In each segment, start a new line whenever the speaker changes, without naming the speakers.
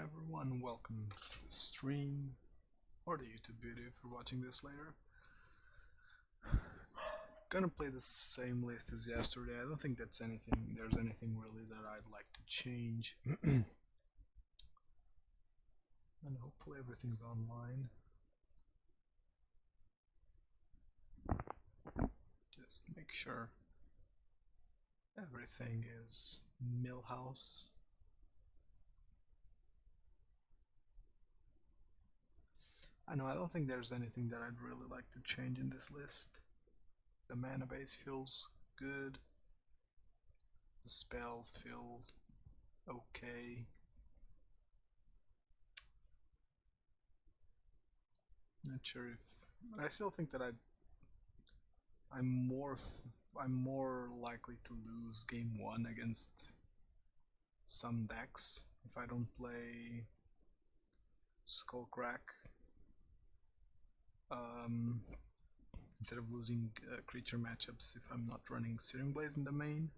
everyone, welcome to the stream, or the YouTube video if you're watching this later. Gonna play the same list as yesterday. I don't think there's anything really that I'd like to change. And hopefully everything's online. Just make sure everything is Millhouse. I don't think there's anything that I'd really like to change in this list. The mana base feels good. The spells feel okay. Not sure if I still think that I'm more likely to lose game 1 against some decks if I don't play Skullcrack. Instead of losing creature matchups if I'm not running Searing Blaze in the main.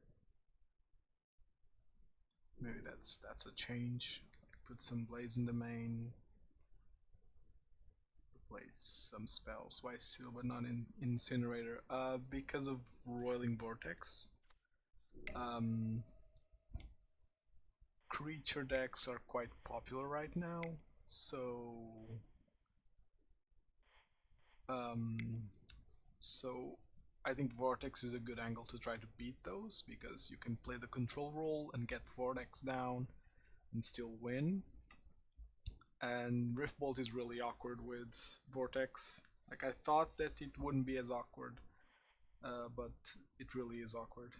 Maybe that's a change. Like put some Blaze in the main, replace some spells. Why Seal but not in Incinerator? Because of Roiling Vortex. Creature decks are quite popular right now, so I think Vortex is a good angle to try to beat those, because you can play the control role and get Vortex down and still win. And Riftbolt is really awkward with Vortex. Like, I thought that it wouldn't be as awkward, but it really is awkward.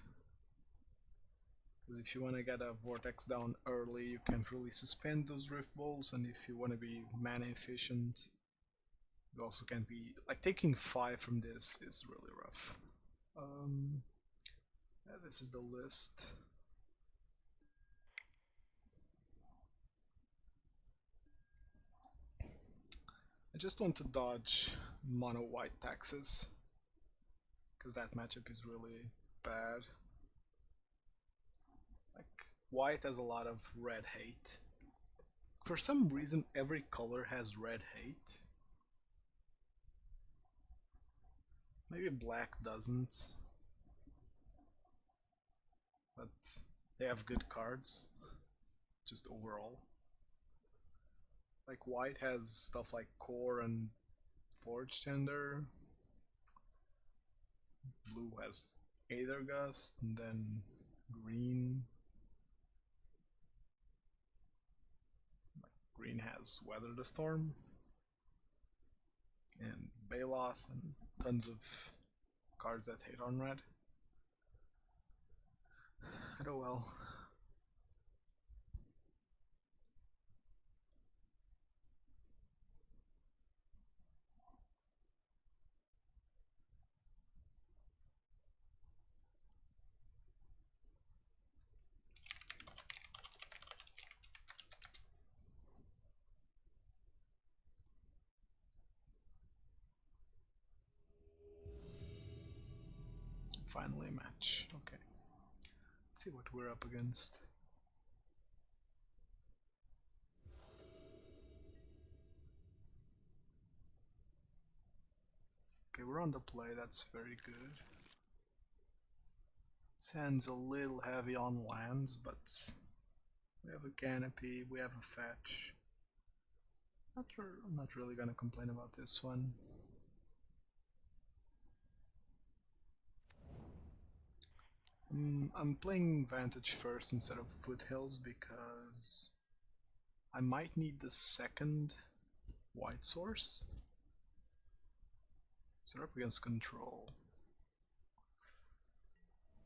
Because if you want to get a Vortex down early, you can't really suspend those Riftbolts, and if you want to be mana efficient, you also can't be, like, taking 5 from this is really rough. Yeah, this is the list. I just want to dodge mono white taxes, because that matchup is really bad. Like, white has a lot of red hate. For some reason, every color has red hate. Maybe black doesn't, but they have good cards, just overall. Like, white has stuff like Core and Forge Tender. Blue has Aether Gust, and then green. Like, green has Weather the Storm, and Baloth, and tons of cards that hate on red. Oh well. Finally a match. Okay. Let's see what we're up against. Okay, we're on the play, that's very good. This hand's a little heavy on lands, but we have a canopy, we have a fetch. I'm not really gonna complain about this one. I'm playing Vantage first instead of Foothills because I might need the second white source. So we're up against control.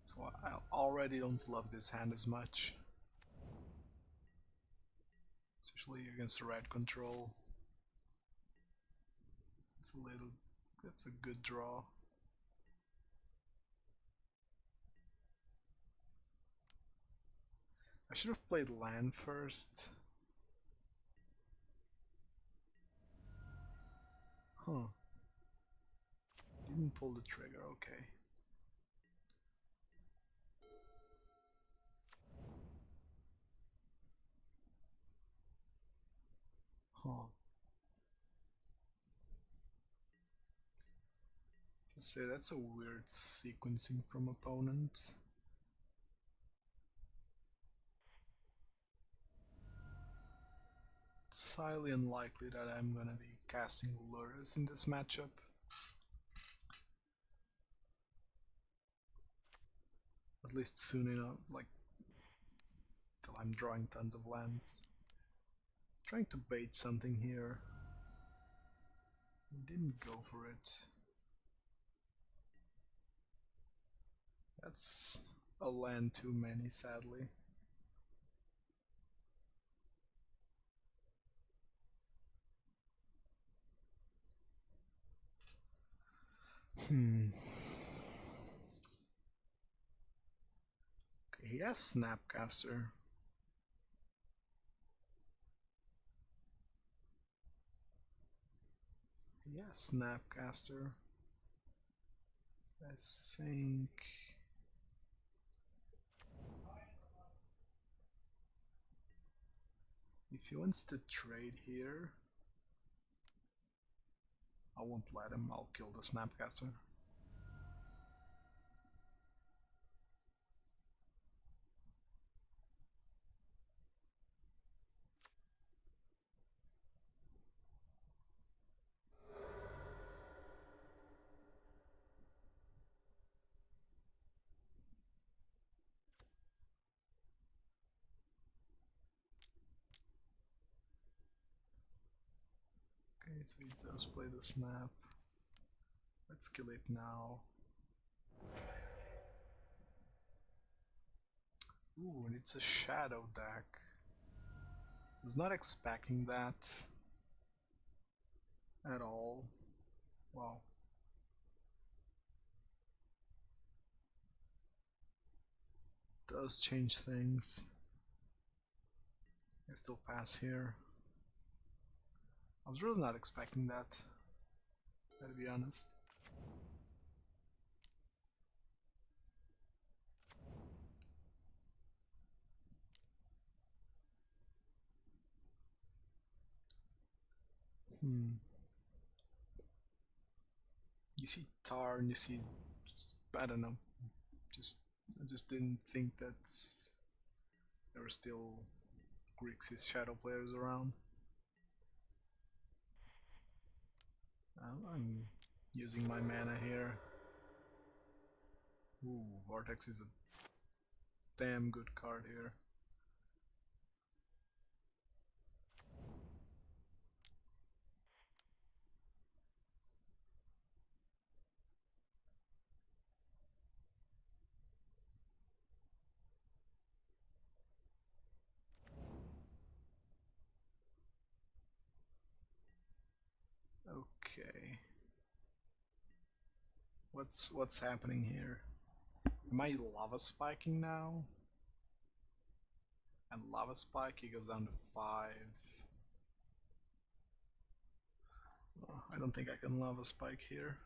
So I already don't love this hand as much. Especially against red control. That's a good draw. I should have played land first. Huh. Didn't pull the trigger, okay. Huh. To say that's a weird sequencing from opponent. It's highly unlikely that I'm gonna be casting Lurrus in this matchup. At least soon enough, like till I'm drawing tons of lands. Trying to bait something here. Didn't go for it. That's a land too many, sadly. Okay, he has Snapcaster. He has Snapcaster. I think... if he wants to trade here, I won't let him. I'll kill the Snapcaster. Okay, so he does play the snap. Let's kill it now. Ooh, and it's a shadow deck. Was not expecting that at all. Wow. Does change things. I still pass here. I was really not expecting that, gotta be honest. You see Tar and you see, I don't know, I just didn't think that there were still Grixis shadow players around. I'm using my mana here. Ooh, Vortex is a damn good card here. Okay. What's happening here? Am I lava spiking now? And lava spike, he goes down to 5. Oh, I don't think I can lava spike here.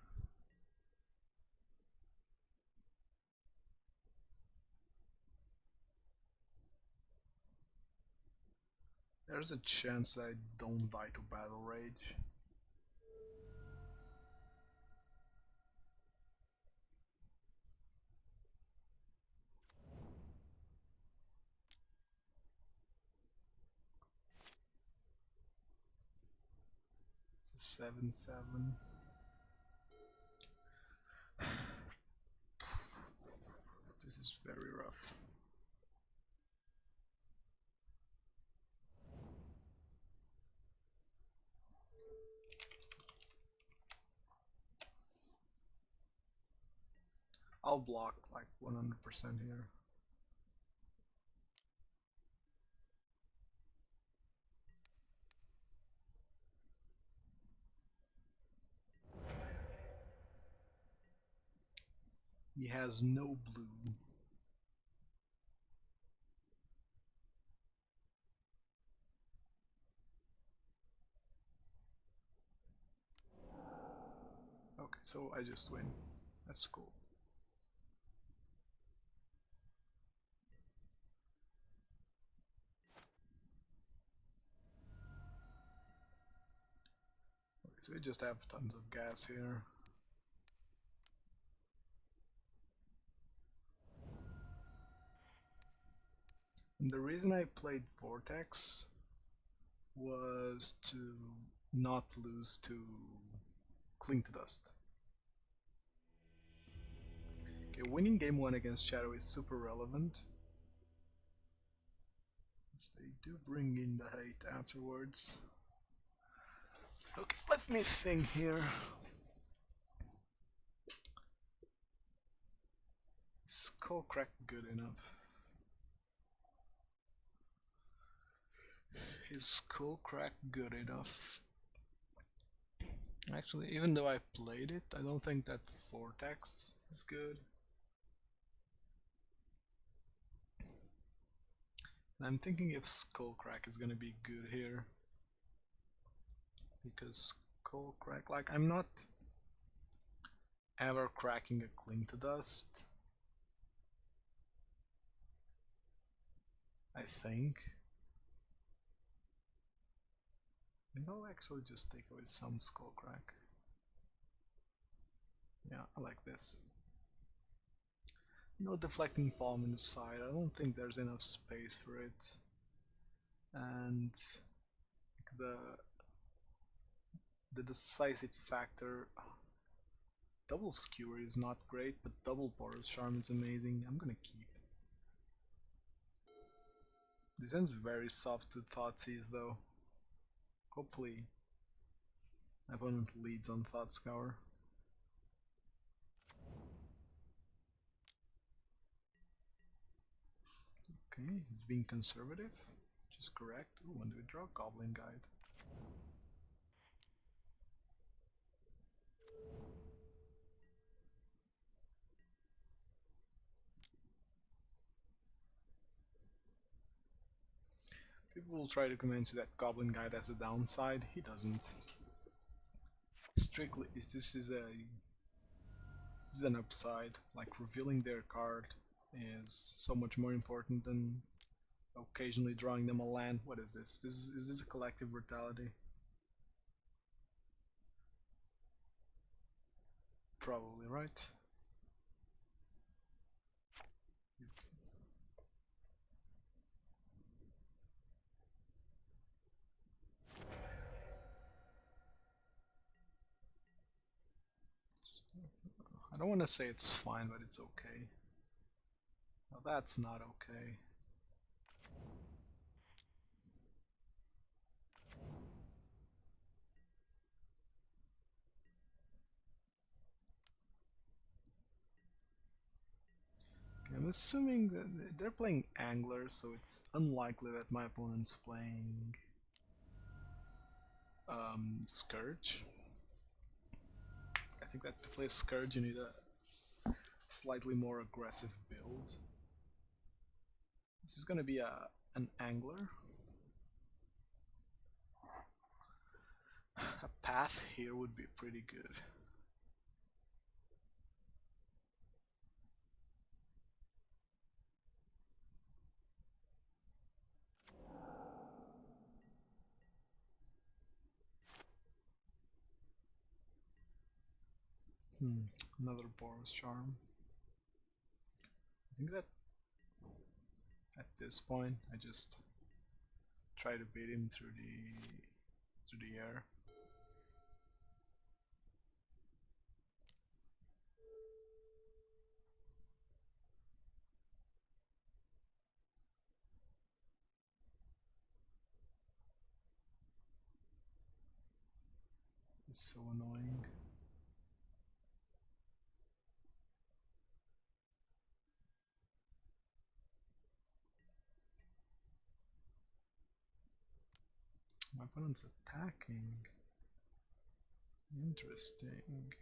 There's a chance that I don't die to Battle Rage. It's a 7/7. This is very rough. I'll block like 100% here. He has no blue. Okay, so I just win. That's cool. So we just have tons of gas here. And the reason I played Vortex was to not lose to Cling to Dust. Okay, winning game 1 against Shadow is super relevant. They do bring in the hate afterwards. Okay, let me think here. Is Skullcrack good enough? Is Skullcrack good enough? Actually, even though I played it, I don't think that Vortex is good. And I'm thinking if Skullcrack is gonna be good here. Because Skullcrack, like, I'm not ever cracking a Cling to Dust. I think. And I'll actually just take away some Skullcrack. Yeah, I like this. No deflecting palm in the side, I don't think there's enough space for it. And the decisive factor, double Skewer is not great, but double Boros Charm is amazing. I'm gonna keep. This ends very soft to Thoughtseize though. Hopefully my opponent leads on Thought Scour. Okay, he's being conservative, which is correct. Ooh, when do we draw? Goblin Guide. People will try to convince you that Goblin Guide has a downside. He doesn't. Strictly, this is an upside. Like, revealing their card is so much more important than occasionally drawing them a land. What is this? Is this a collective brutality? Probably, right? I don't want to say it's fine, but it's okay. Now that's not okay. Okay, I'm assuming that they're playing Angler, so it's unlikely that my opponent's playing Scourge. I think that to play Scourge you need a slightly more aggressive build. This is gonna be an Angler. A path here would be pretty good. Another Boros Charm. I think that at this point I just try to beat him through the air. It's so annoying. My opponent's attacking. Interesting.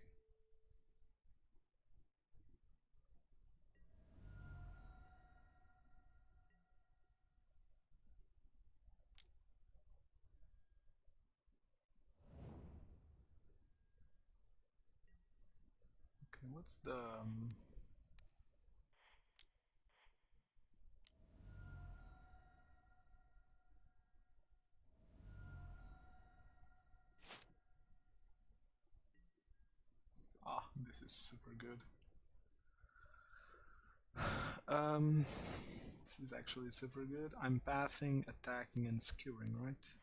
Okay, what's the This is super good. This is actually super good. I'm pathing, attacking, and skewering, right?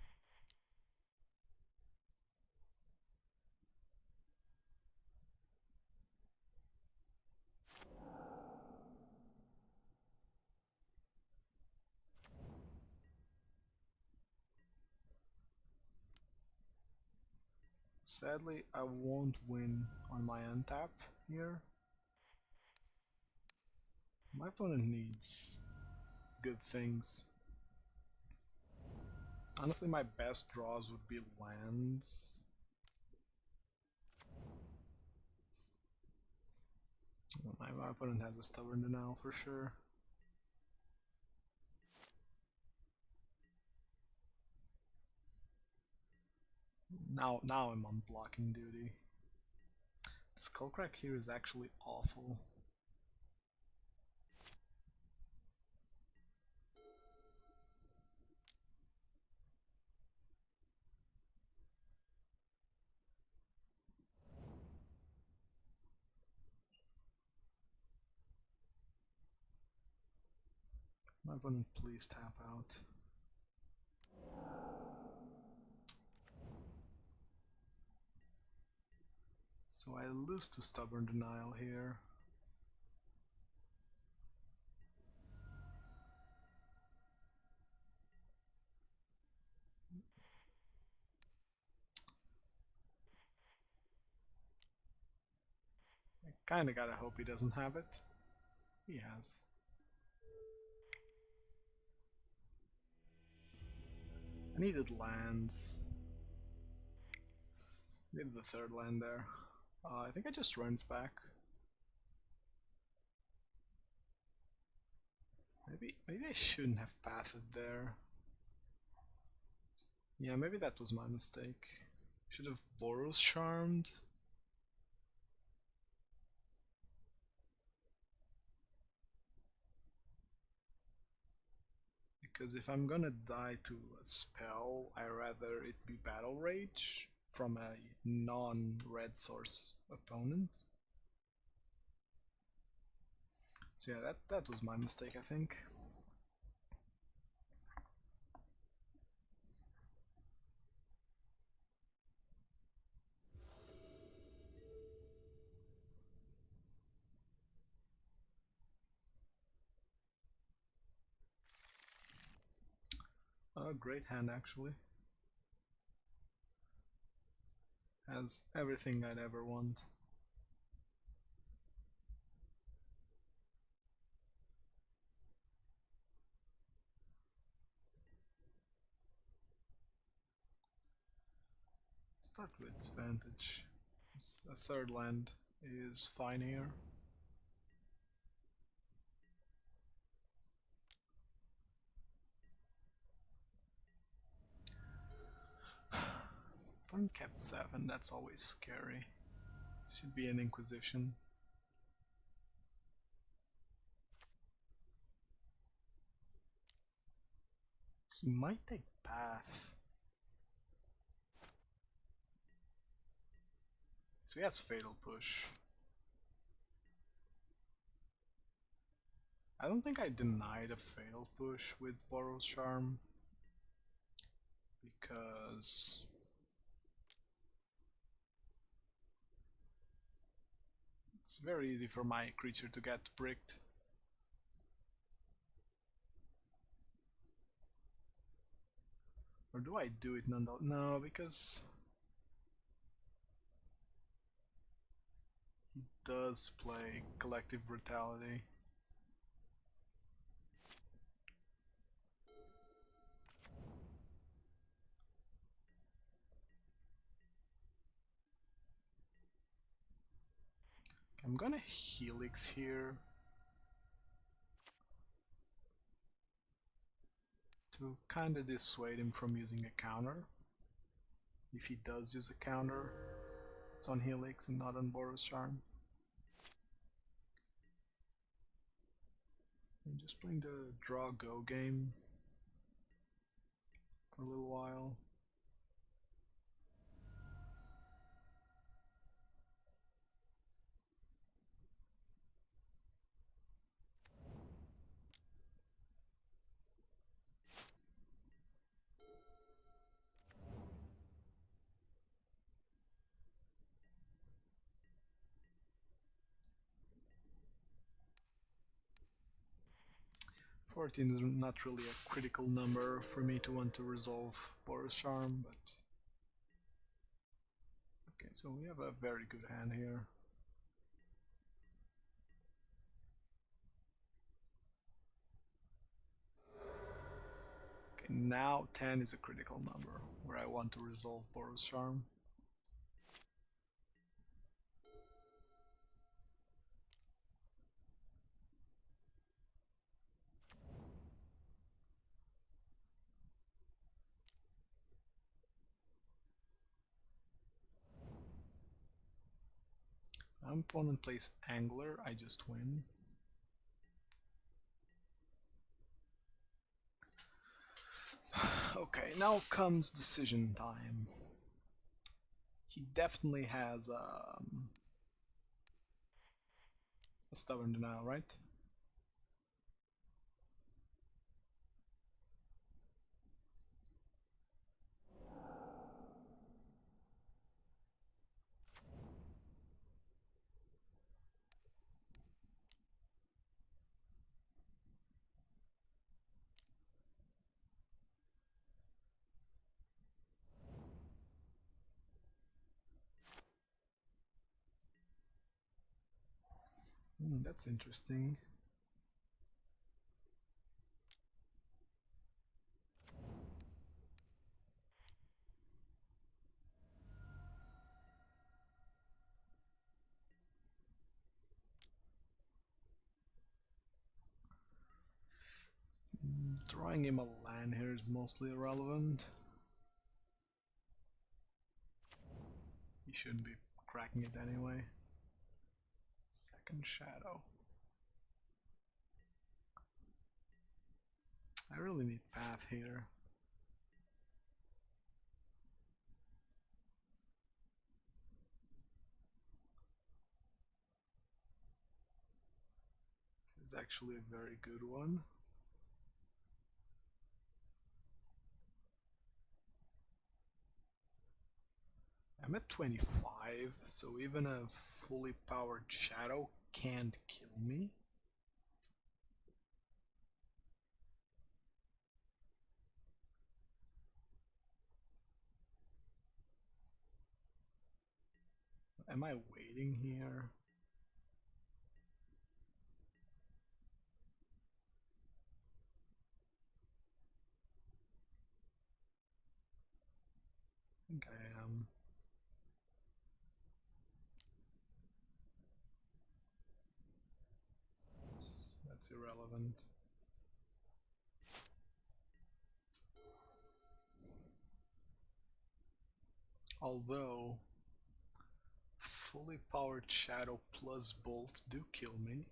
Sadly, I won't win on my untap here. My opponent needs good things. Honestly, my best draws would be lands. My opponent has a Stubborn Denial for sure. Now I'm on blocking duty. Skullcrack here is actually awful. My opponent, please tap out. So I lose to Stubborn Denial here. I kinda gotta hope he doesn't have it. He has. I needed lands. Needed the third land there. I think I just run back. Maybe I shouldn't have pathed there. Yeah, maybe that was my mistake. Should have Boros Charmed. Because if I'm gonna die to a spell, I'd rather it be Battle Rage from a non-red source opponent. So yeah, that was my mistake, I think. Great hand, actually. Has everything I'd ever want. Start with Vantage. A third land is fine here. Opponent kept 7, that's always scary. Should be an Inquisition. He might take Path. So he has Fatal Push. I don't think I denied a Fatal Push with Boros Charm, because it's very easy for my creature to get bricked. Or do I do it nonetheless? No, because he does play Collective Brutality. I'm gonna Helix here to kinda dissuade him from using a counter. If he does use a counter, it's on Helix and not on Boros Charm. I'm just playing the draw go game for a little while. 14 is not really a critical number for me to want to resolve Boros Charm, but... Okay, so we have a very good hand here. Okay, now 10 is a critical number, where I want to resolve Boros Charm. My opponent plays Angler, I just win. Okay, now comes decision time. He definitely has a Stubborn Denial, right? That's interesting. Drawing him a land here is mostly irrelevant. He shouldn't be cracking it anyway. Second Shadow. I really need Path here. This is actually a very good one. I'm at 25, so even a fully powered Shadow can't kill me. Am I waiting here? I think I am. That's irrelevant. Although fully powered Shadow plus Bolt do kill me.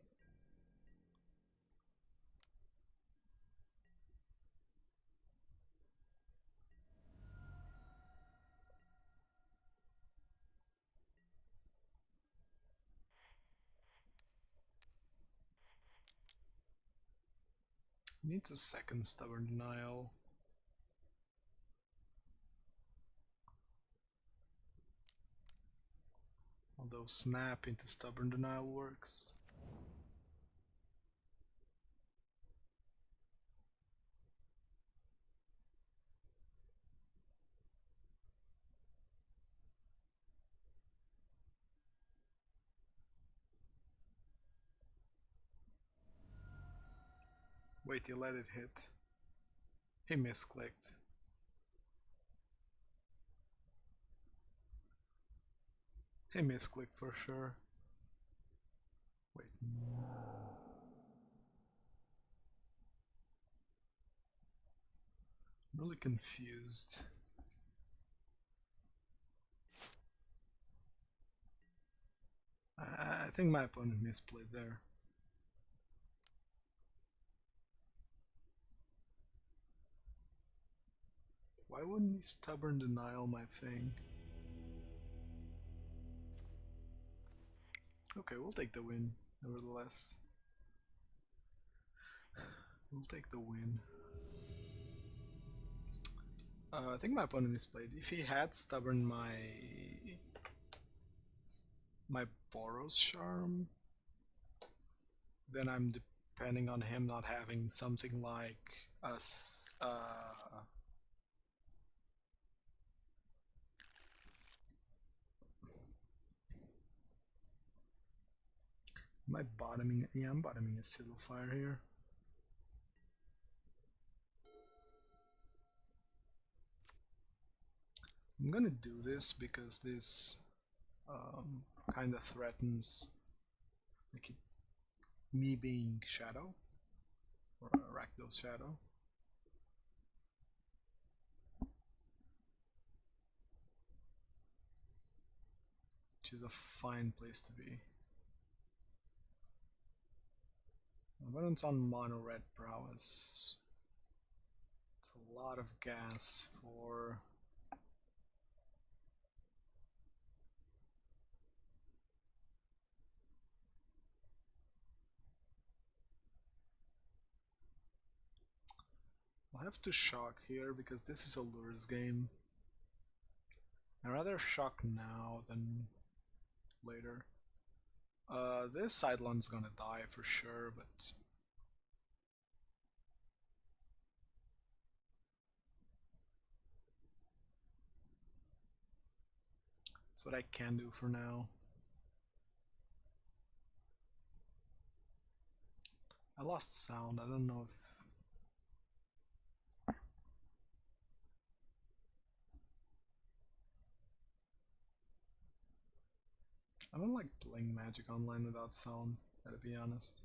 Needs a second Stubborn Denial. Although Snap into Stubborn Denial works. Wait, he let it hit. He misclicked. He misclicked for sure. Wait. I'm really confused. I think my opponent misplayed there. Why wouldn't he Stubborn Denial my thing? Okay, we'll take the win, nevertheless. We'll take the win. I think my opponent misplayed. If he had Stubborn my Boros Charm, then I'm depending on him not having something like a am I bottoming? Yeah, I'm bottoming a Seal of Fire here. I'm gonna do this because this kind of threatens like me being Shadow or Rakdos Shadow. Which is a fine place to be. Opponent's on mono red prowess. It's a lot of gas for I'll have to shock here because this is a Lurrus game. I'd rather shock now than later. This Eidolon's gonna die for sure, but that's what I can do for now. I lost sound, I don't know if... I don't like playing Magic Online without sound, gotta be honest.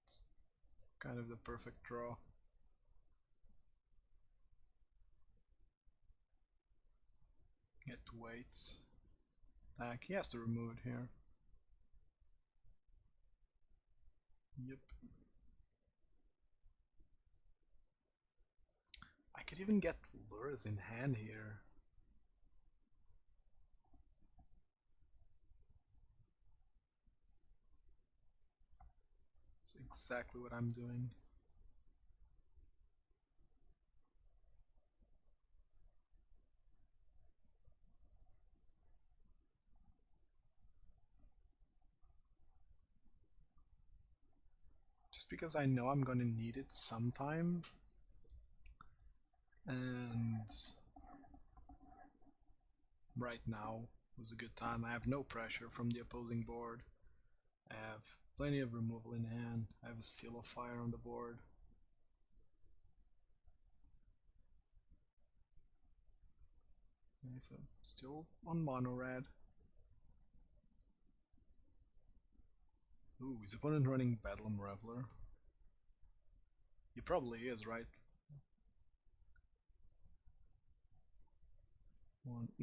It's kind of the perfect draw. Get to wait. Attack, he has to remove it here. Yep. I could even get Lurrus in hand here. That's exactly what I'm doing. Just because I know I'm gonna need it sometime. And right now was a good time. I have no pressure from the opposing board. I have plenty of removal in hand. I have a Seal of Fire on the board. Okay, so still on mono red. Ooh, his opponent running Bedlam Reveler. He probably is, right?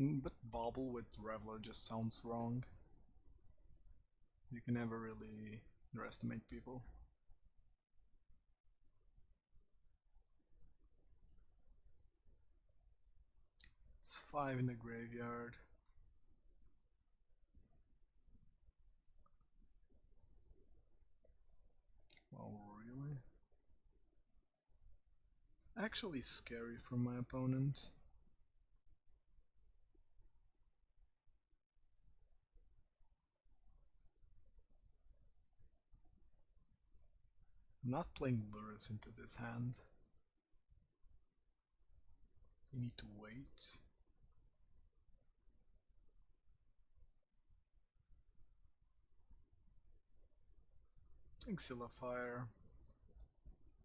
But Bobble with Reveler just sounds wrong. You can never really underestimate people. It's 5 in the graveyard. Well, really? It's actually scary for my opponent. I'm not playing Lurrus into this hand. You need to wait. Seal of Fire,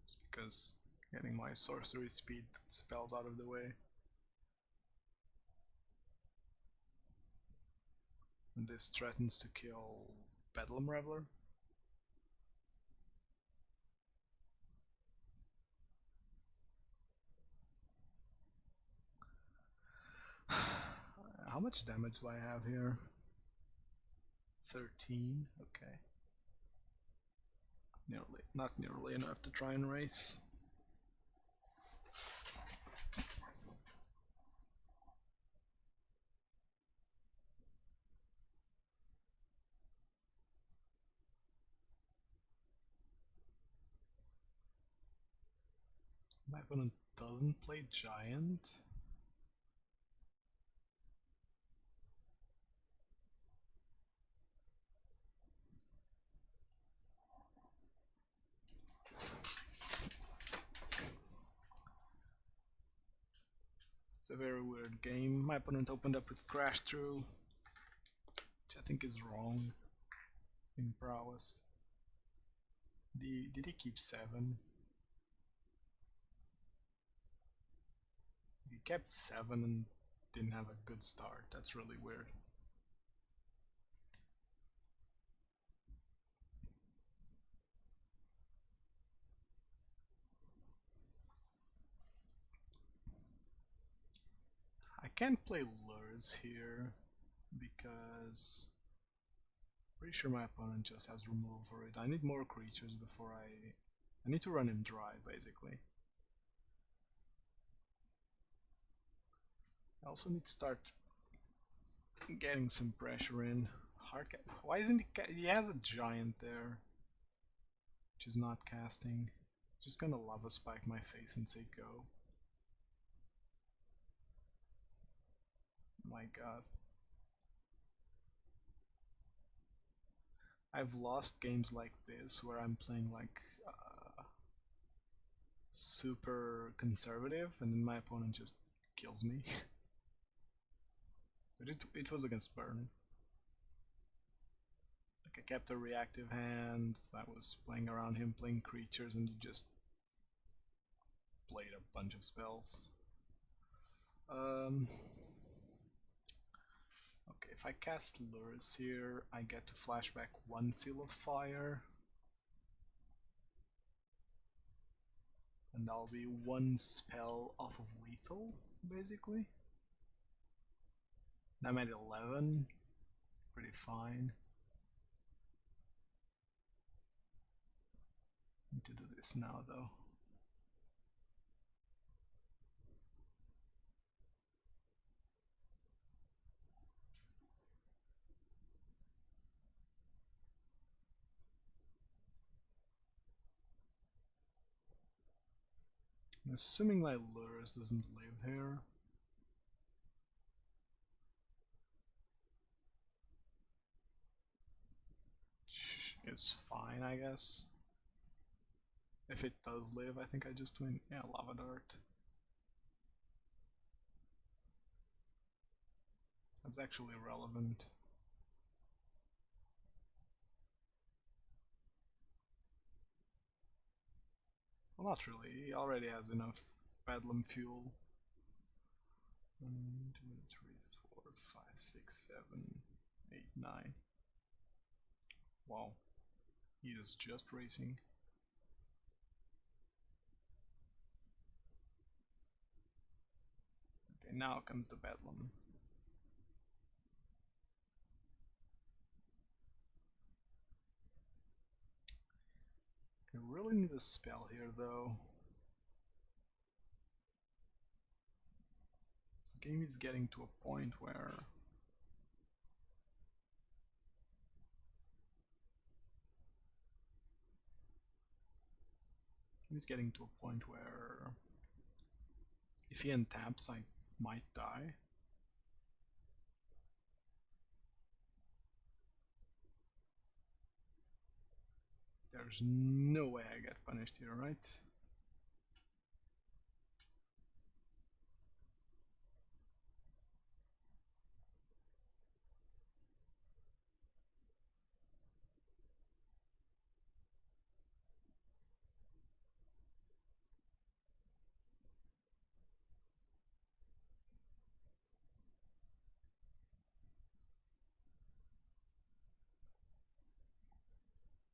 just because getting my sorcery speed spells out of the way. And this threatens to kill Bedlam Reveler. How much damage do I have here? 13, okay. Not nearly enough to try and race. My opponent doesn't play Giant. It's a very weird game. My opponent opened up with Crash Through, which I think is wrong in prowess. Did he keep 7? He kept 7 and didn't have a good start. That's really weird. I can't play Lurrus here because pretty sure my opponent just has removal for it. I need more creatures before I need to run him dry, basically. I also need to start getting some pressure in. Why isn't he has a Giant there, which is not casting. Just gonna Lava Spike my face and say go. My god. I've lost games like this where I'm playing like super conservative and then my opponent just kills me. But it was against Burn. Like I kept a reactive hand, I was playing around him, playing creatures, and he just played a bunch of spells. Okay, if I cast Lurrus here, I get to flashback 1 Seal of Fire. And I'll be 1 spell off of lethal, basically. I'm at 11, pretty fine. Need to do this now though. I'm assuming my Lurrus doesn't live here. Which is fine, I guess. If it does live, I think I just win. Yeah, Lava Dart. That's actually relevant. Well, not really. He already has enough Bedlam fuel. 1, 2, 3, 4, 5, 6, 7, 8, 9. Wow. He is just racing. Okay, now comes the Bedlam. I really need a spell here though. This game is getting to a point where if he untaps, I might die. There's no way I get punished here, right?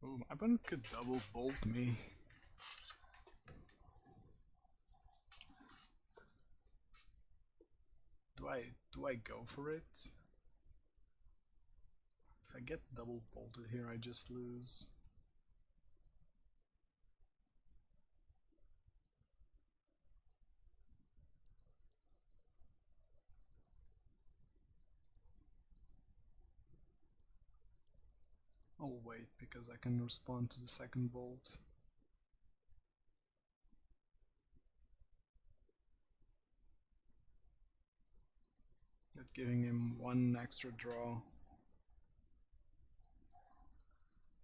Oh, my opponent could double bolt me. Do I go for it? If I get double bolted here, I just lose. I'll wait because I can respond to the second bolt. giving him one extra draw.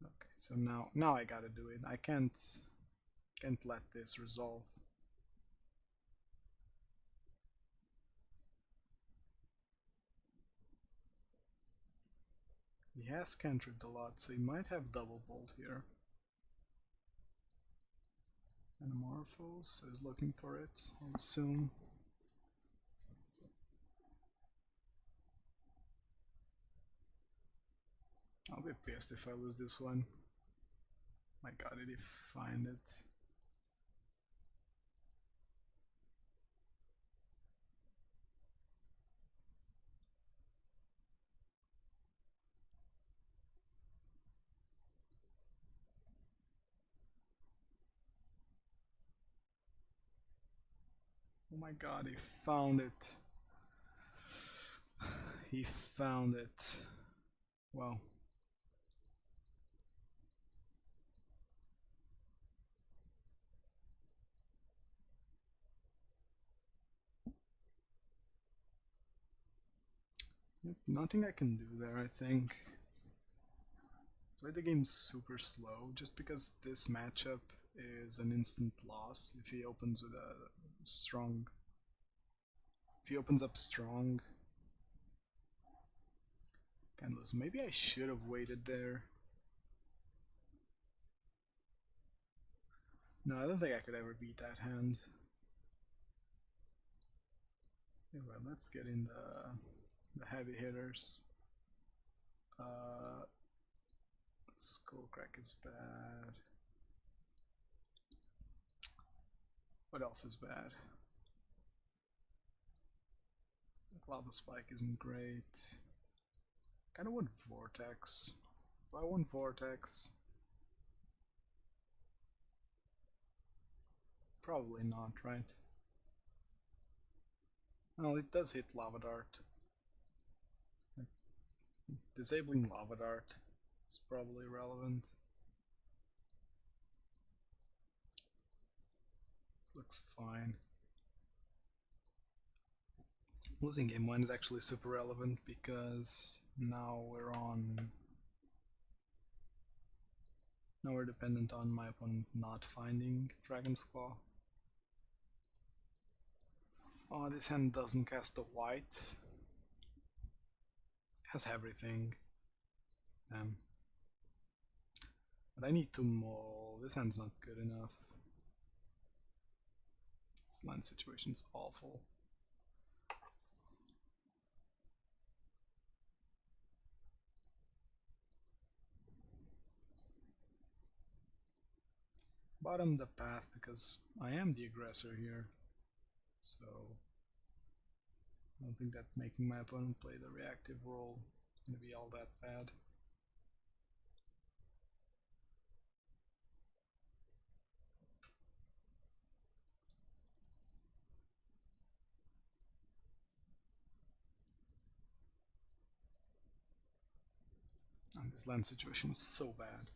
Okay, so now I gotta do it. I can't let this resolve. He has cantripped a lot, so he might have double bolt here. Anamorphose, so he's looking for it, I assume. I'll be pissed if I lose this one. My god, did he find it? Oh my god, he found it. He found it. Wow. Nothing I can do there, I think. Play the game super slow, just because this matchup is an instant loss if he opens with a strong. If he opens up strong, can lose. Maybe I should have waited there. No, I don't think I could ever beat that hand. Anyway, let's get in the heavy hitters. Skullcrack is bad. What else is bad? Lava Spike isn't great. Kinda want Vortex. Do I want Vortex? Probably not, right? Well, it does hit Lava Dart. Disabling Lava Dart is probably relevant. Looks fine. Losing game 1 is actually super relevant because now we're dependent on my opponent not finding Dragon's Claw. Oh, this hand doesn't cast the white. It has everything. Damn. But I need to mull. This hand's not good enough. This land situation's awful. Bottom the path because I am the aggressor here. So I don't think that making my opponent play the reactive role is going to be all that bad. And this land situation is so bad.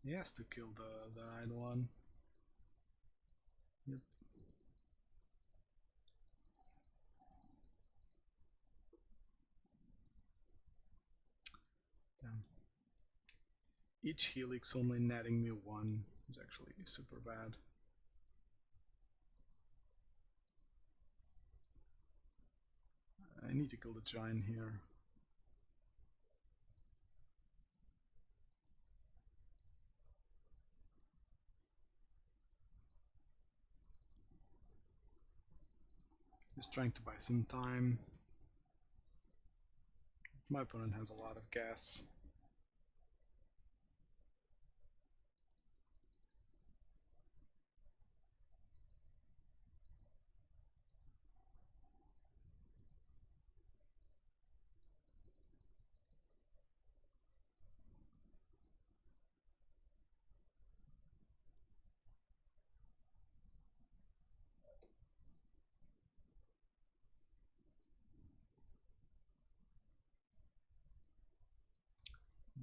He has to kill the Eidolon. Yep. Damn. Each Helix only netting me 1 is actually super bad. I need to kill the giant here. Just trying to buy some time. My opponent has a lot of gas.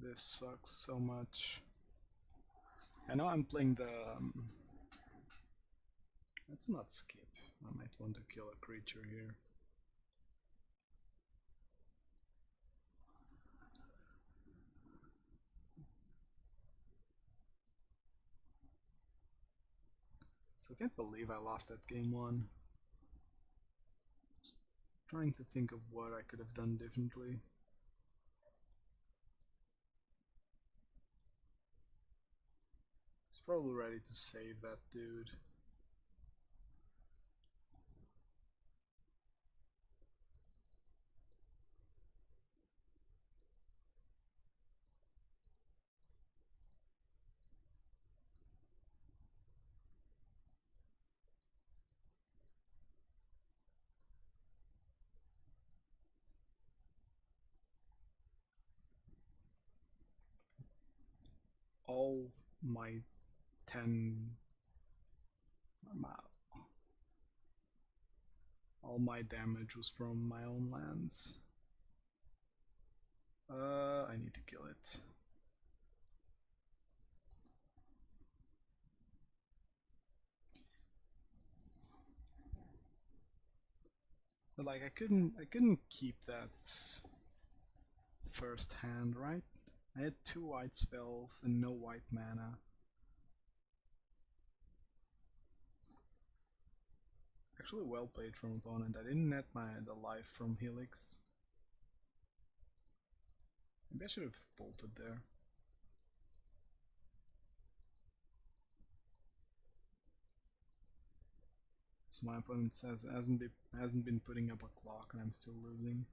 This sucks so much. I know I'm playing the... let's not skip. I might want to kill a creature here. So I can't believe I lost that game 1. Just trying to think of what I could have done differently. He's probably ready to save that dude. All my 10... all my damage was from my own lands. I need to kill it. But like I couldn't keep that first hand, right? I had 2 white spells and no white mana. Actually well played from opponent. I didn't net the life from Helix. Maybe I should have bolted there. So my opponent says hasn't been putting up a clock and I'm still losing.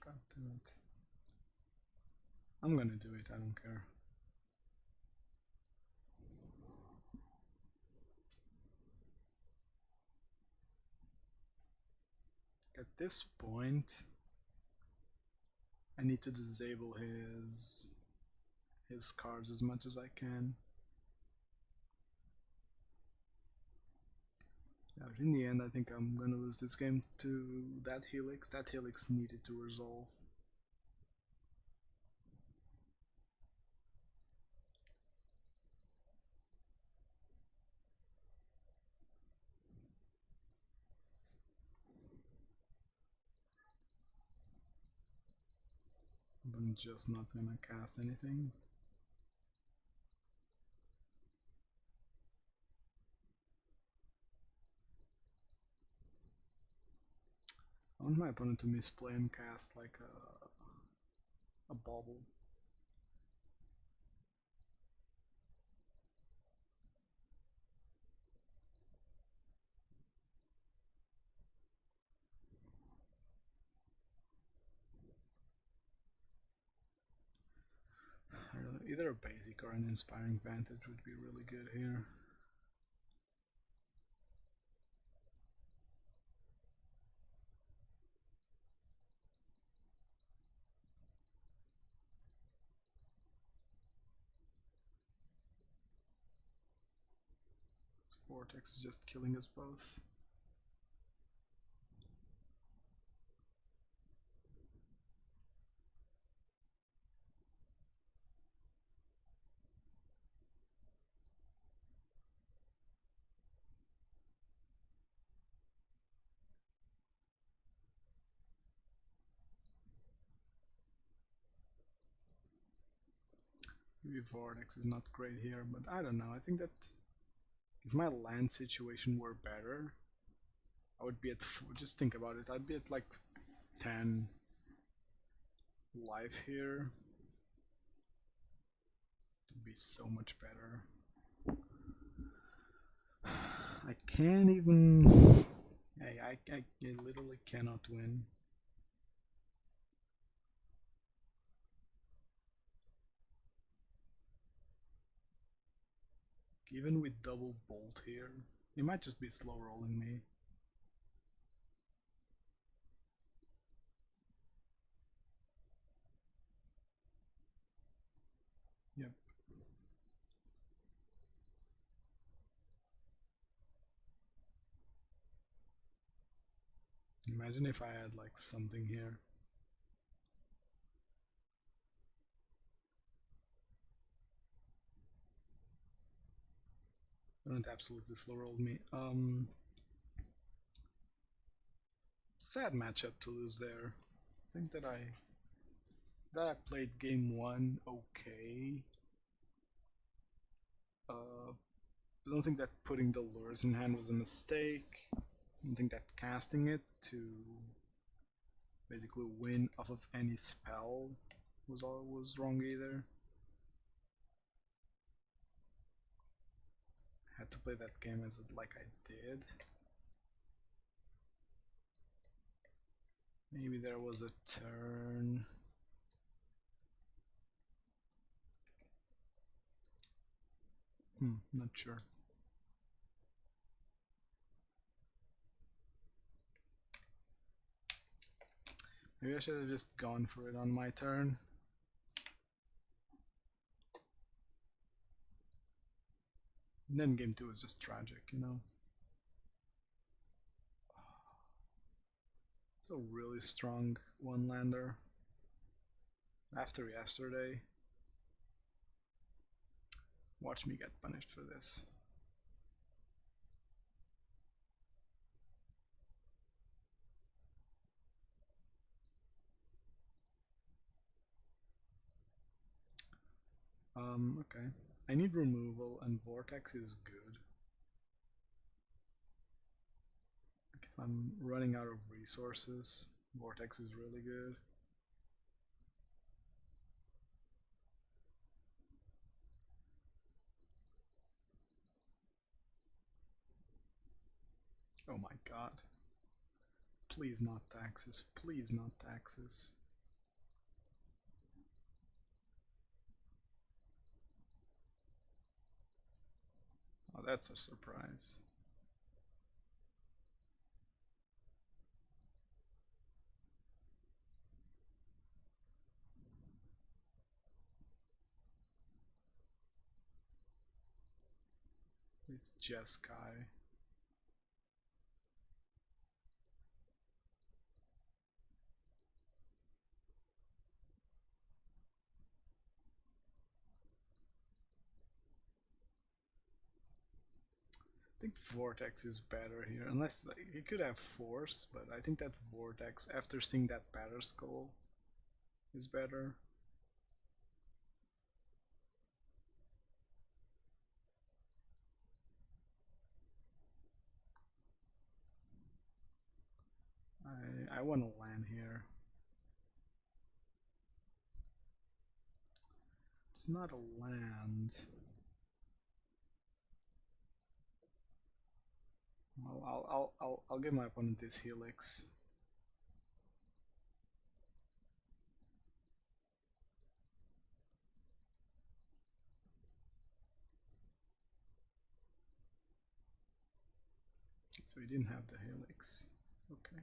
God damn it. I'm gonna do it, I don't care. At this point, I need to disable his cards as much as I can. Yeah, but in the end, I think I'm gonna lose this game to that Helix. That Helix needed to resolve. I'm just not gonna cast anything. I want my opponent to misplay and cast like a bauble. Either a basic or an Inspiring Vantage would be really good here. This Vortex is just killing us both. Maybe Vortex is not great here, but I don't know. I think that if my land situation were better, I would be at just think about it. I'd be at like 10 life here. It'd be so much better. I can't even. I literally cannot win. Even with double bolt here, he might just be slow rolling me. Imagine if I had like something here. Don't absolutely slow rolled me. Sad matchup to lose there. I think that I played game 1 okay. I don't think that putting the Lurrus in hand was a mistake. I don't think that casting it to basically win off of any spell was wrong either. I had to play that game as like I did. Maybe there was a turn. Not sure. Maybe I should have just gone for it on my turn. And then game 2 is just tragic, you know? It's a really strong one-lander. After yesterday. Watch me get punished for this. Okay. I need removal and Vortex is good. Like if I'm running out of resources, Vortex is really good. Oh my god. Please not taxes. Please not taxes. Oh, that's a surprise. It's Jeskai. I think Vortex is better here, unless like, he could have Force, but I think that Vortex, after seeing that Batterskull, is better. I want to land here. It's not a land. I'll give my opponent this Helix. So he didn't have the Helix. Okay.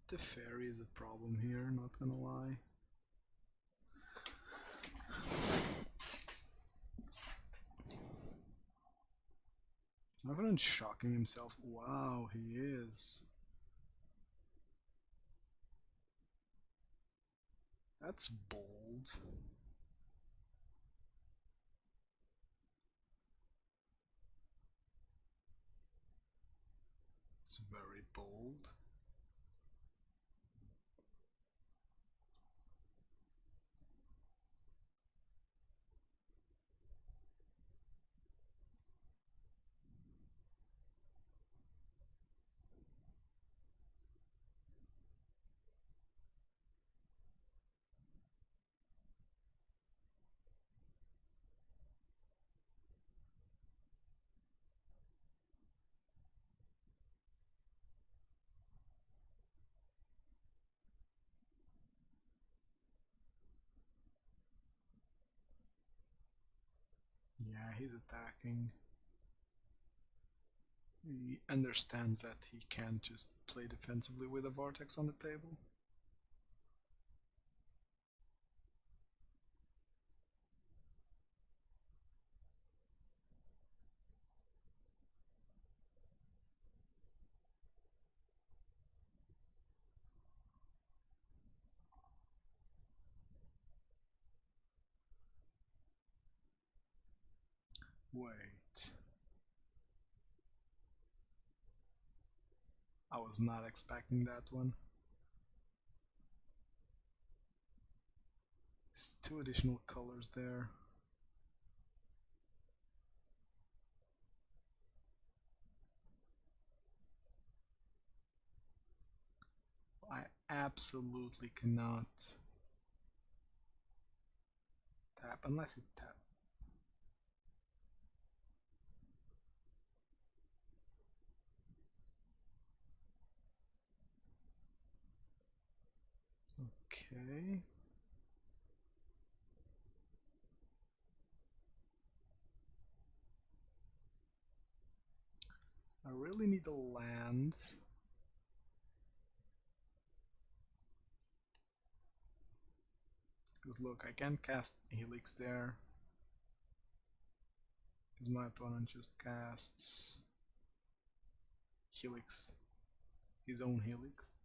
The fairy is a problem here, not gonna lie. Not shocking himself. Wow, he is. That's bold. It's very bold. he's attacking. He understands that he can't just play defensively with a Vortex on the table. Wait. I was not expecting that one. It's 2 additional colors there. I absolutely cannot tap unless it taps. Okay. I really need a land. Because look, I can't cast Helix there. Because my opponent just casts Helix. His own Helix.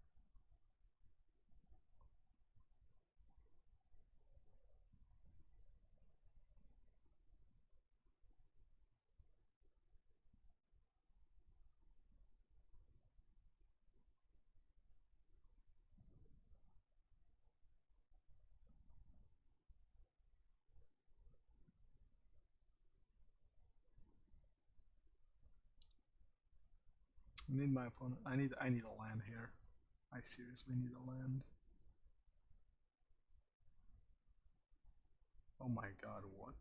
I need my opponent. I need a land here. I seriously need a land. Oh my god, what?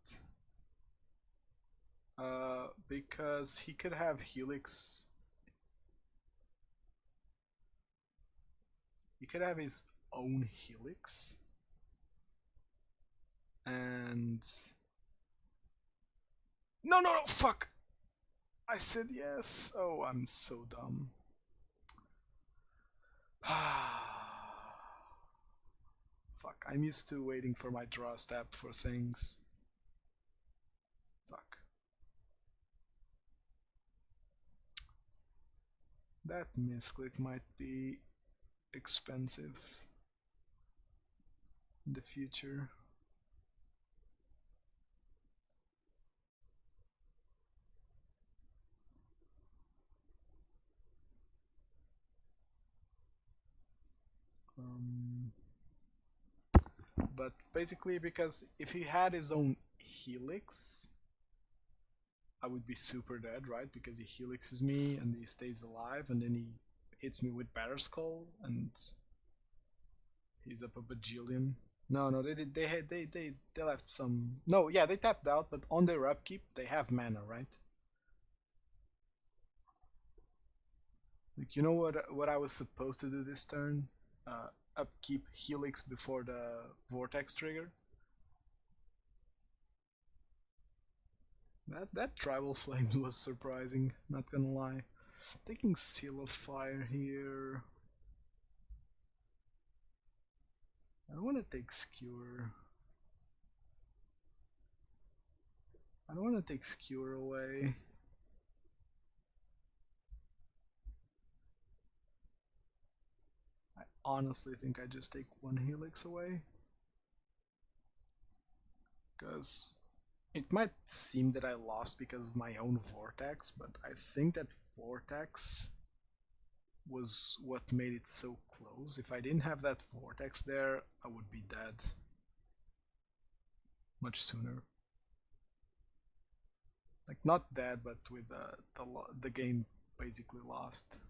Because he could have Helix. He could have his own Helix. And no, fuck! I said yes. Oh, I'm so dumb. Fuck, I'm used to waiting for my draw step for things. Fuck. That misclick might be expensive in the future. But basically, because if he had his own Helix, I would be super dead, right? Because he helixes me and he stays alive, and then he hits me with Batterskull, and he's up a bajillion. No, they left some. No, yeah, they tapped out, but on their upkeep they have mana, right? Like, you know what I was supposed to do this turn? Upkeep Helix before the Vortex trigger. That Tribal Flame was surprising, not gonna lie. Taking Seal of Fire here. I don't want to take Skewer. I don't want to take Skewer away. I honestly think I just take one Helix away. Because it might seem that I lost because of my own Vortex, but I think that Vortex was what made it so close. If I didn't have that Vortex there, I would be dead much sooner. Like, not dead, but with the game basically lost.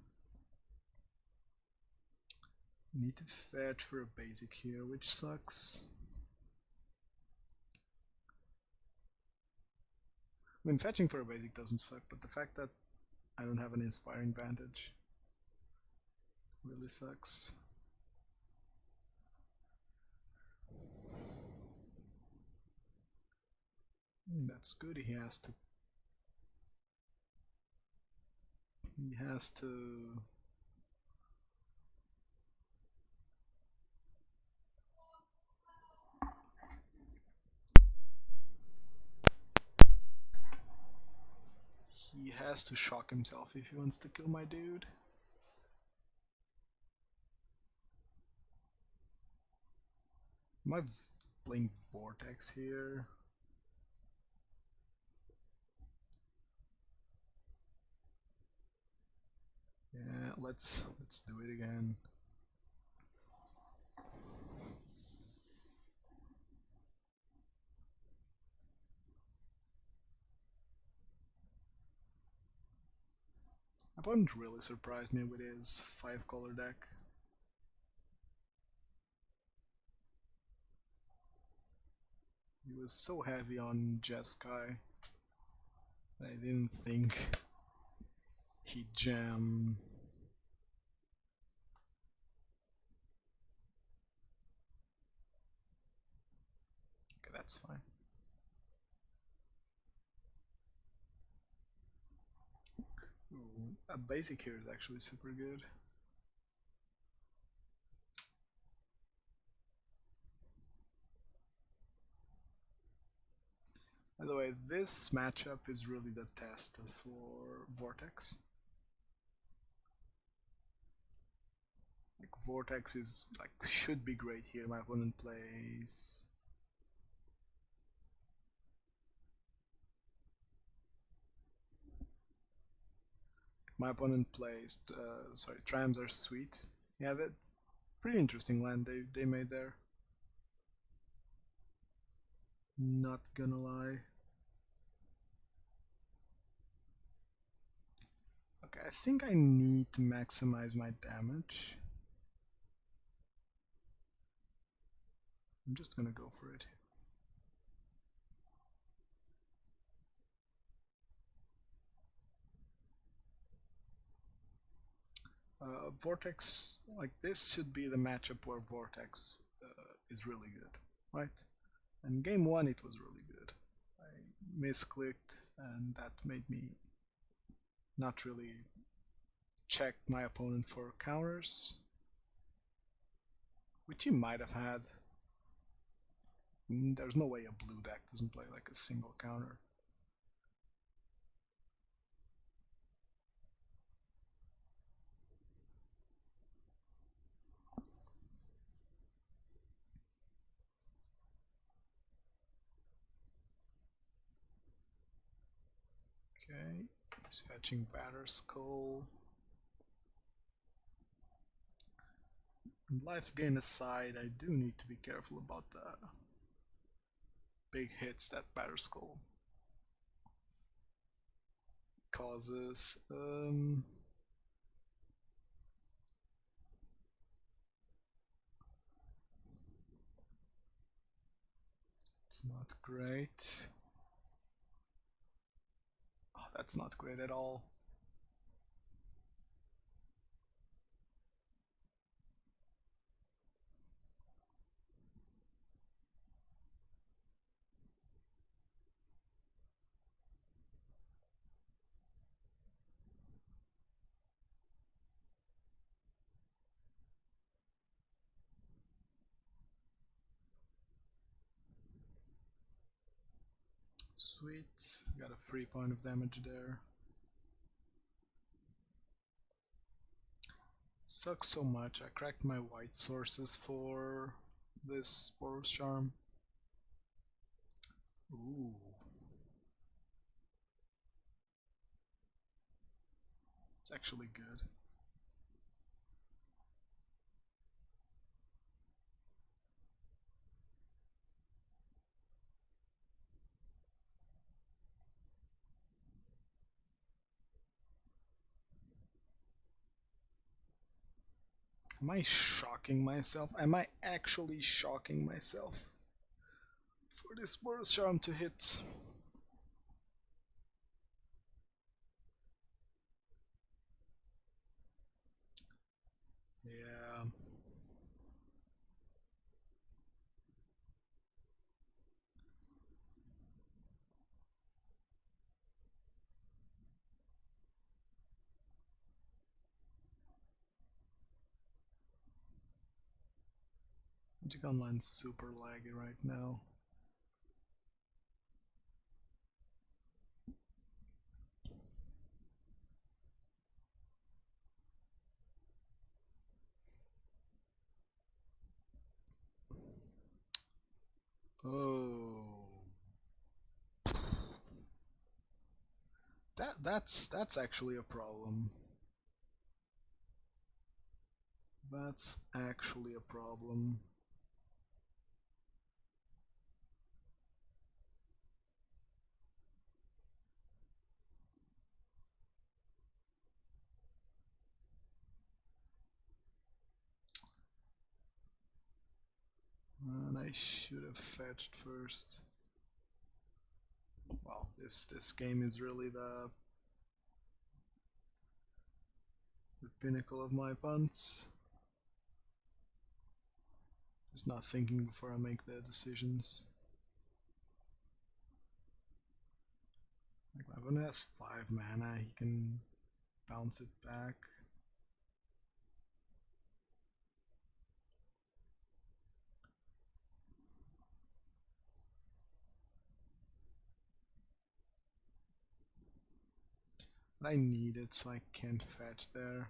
Need to fetch for a basic here, which sucks. I mean, fetching for a basic doesn't suck, but the fact that I don't have an Inspiring Vantage really sucks. That's good. He has to. He has to. He has to shock himself if he wants to kill my dude. Am I playing Vortex here? Yeah, let's do it again. My opponent really surprised me with his 5-color deck. He was so heavy on Jeskai. I didn't think he'd jam. Okay, that's fine. Ooh, a basic here is actually super good. By the way, this matchup is really the test for Vortex. Like Vortex is like should be great here. My opponent plays. My opponent plays. Sorry, Trams are sweet. Yeah, that pretty interesting land they made there. Not gonna lie. Okay, I think I need to maximize my damage. I'm just gonna go for it. Vortex, like this should be the matchup where Vortex is really good, right? And game 1 it was really good. I misclicked and that made me not really check my opponent for counters, which he might have had. There's no way a blue deck doesn't play like a single counter. Okay, he's fetching Batterskull. Life gain aside, I do need to be careful about the big hits that Batterskull causes. It's not great. Oh, that's not great at all. Sweet, got a 3 point of damage there. Sucks so much, I cracked my white sources for this Boros Charm. Ooh. It's actually good. Am I shocking myself? Am I actually shocking myself for this Boros Charm to hit? Yeah. Magic Online's super laggy right now. Oh, that's actually a problem. That's actually a problem. And I should have fetched first. Well, this game is really the pinnacle of my punts. Just not thinking before I make the decisions. Like my opponent has 5 mana, he can bounce it back. But I need it, so I can't fetch there.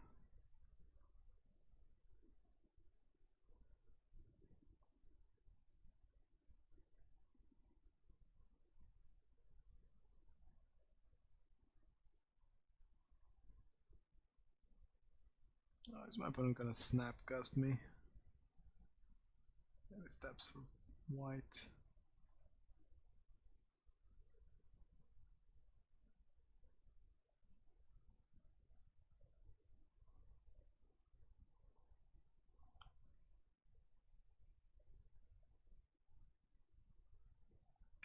Oh, is my opponent gonna snap gust me? Yeah, he steps for white.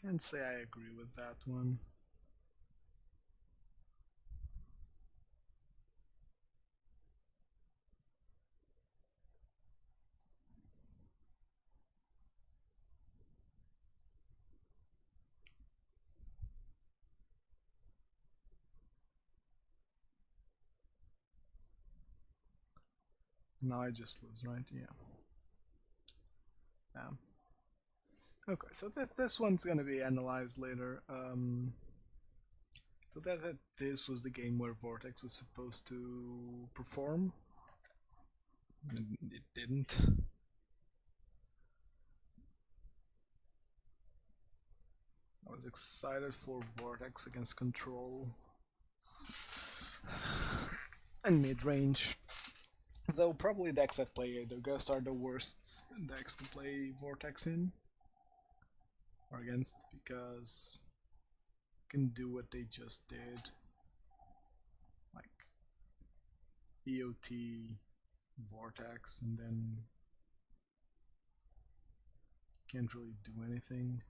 Can't say I agree with that one. Now I just lose, right? Yeah. Okay, so this one's gonna be analyzed later. So that this was the game where Vortex was supposed to perform. And it didn't. I was excited for Vortex against Control and mid-range. Though probably decks that play either Gust are the worst decks to play Vortex in or against, because you can do what they just did. Like EOT Vortex and then can't really do anything.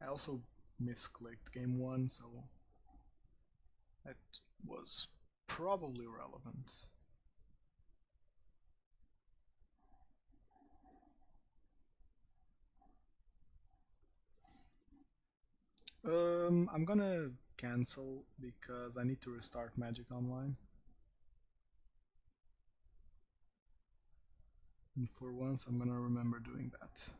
I also misclicked game 1, so that was probably relevant. I'm gonna cancel because I need to restart Magic Online. And for once I'm gonna remember doing that.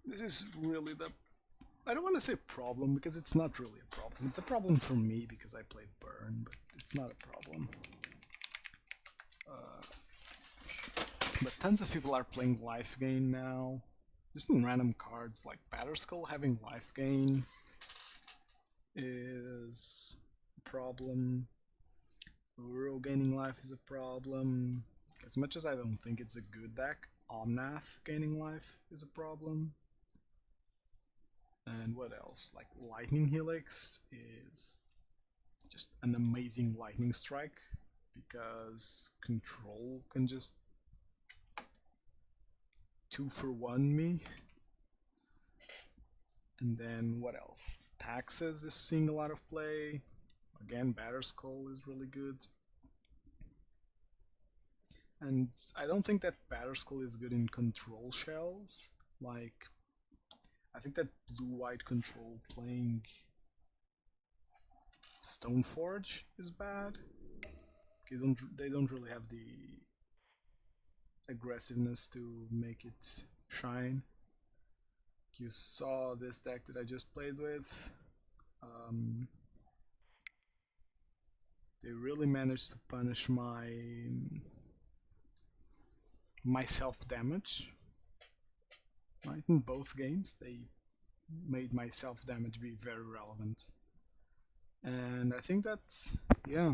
This is really the... I don't want to say problem because it's not really a problem. It's a problem for me because I play Burn, but it's not a problem. But tons of people are playing life gain now. Just in random cards, like Batterskull having life gain is a problem. Uro gaining life is a problem. As much as I don't think it's a good deck, Omnath gaining life is a problem. And what else? Like Lightning Helix is just an amazing lightning strike because Control can just 2-for-1 me. And then what else? Taxes is seeing a lot of play. Again, Batterskull is really good. And I don't think that Batterskull is good in control shells. Like, I think that blue-white control playing Stoneforge is bad. Because they don't really have the aggressiveness to make it shine. You saw this deck that I just played with. They really managed to punish my self-damage. Right? In both games, they made my self-damage be very relevant. And I think that's, yeah,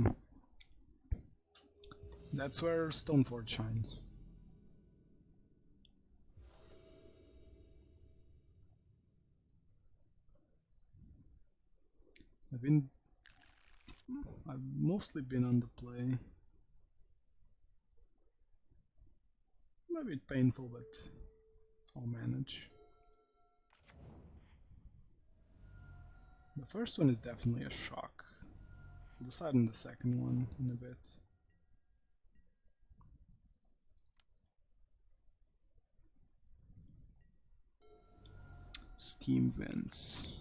that's where Stoneforge shines. I've mostly been on the play. Maybe it's painful, but I'll manage. The first one is definitely a shock. I'll decide on the second one in a bit. Steam vents.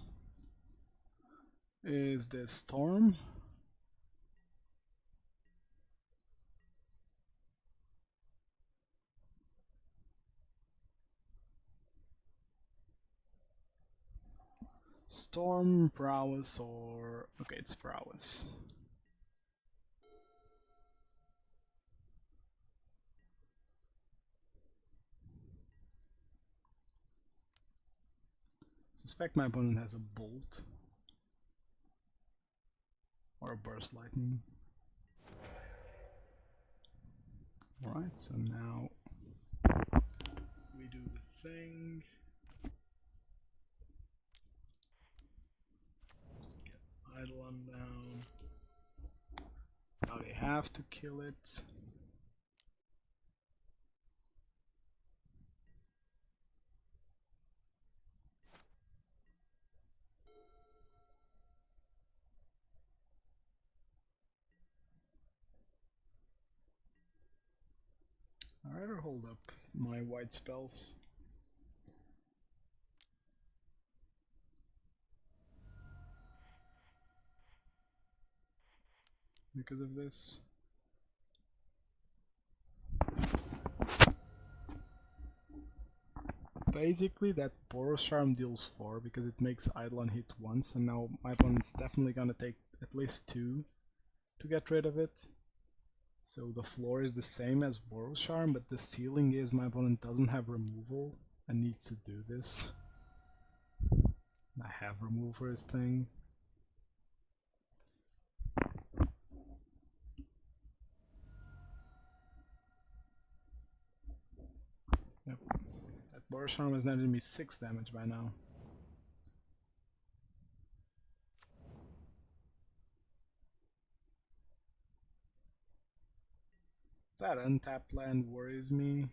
Is this Storm? Storm, Prowess, or... okay, it's Prowess. Suspect my opponent has a Bolt. Or a Burst Lightning. Alright, so now we do the thing. Get Eidolon down. Now they have to kill it. I'd rather hold up my white spells. Because of this. Basically that Boros Charm deals 4 because it makes Eidolon hit once, and now my opponent's definitely gonna take at least 2 to get rid of it. So the floor is the same as Boros Charm, but the ceiling is my opponent doesn't have removal and needs to do this. I have removal for his thing. Yep. That Boros Charm has netted me 6 damage by now. That untapped land worries me.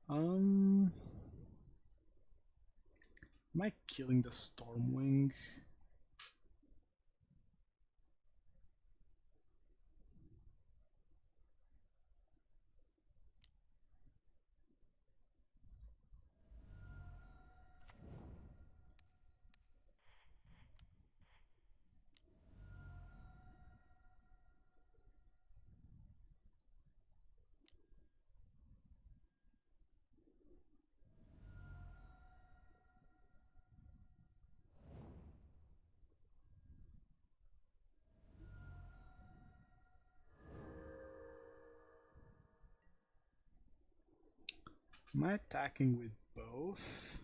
Am I killing the Stormwing? Am I attacking with both?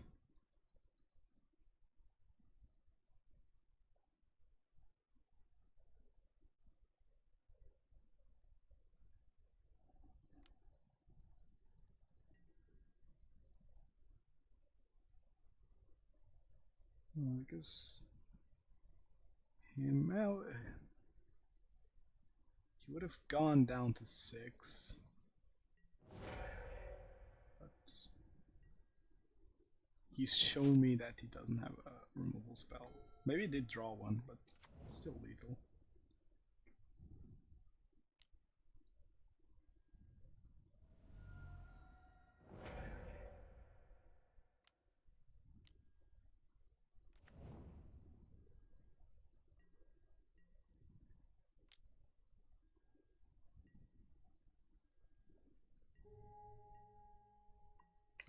Because him. Well, he would have gone down to 6. But he's shown me that he doesn't have a removal spell. Maybe he did draw one, but still lethal.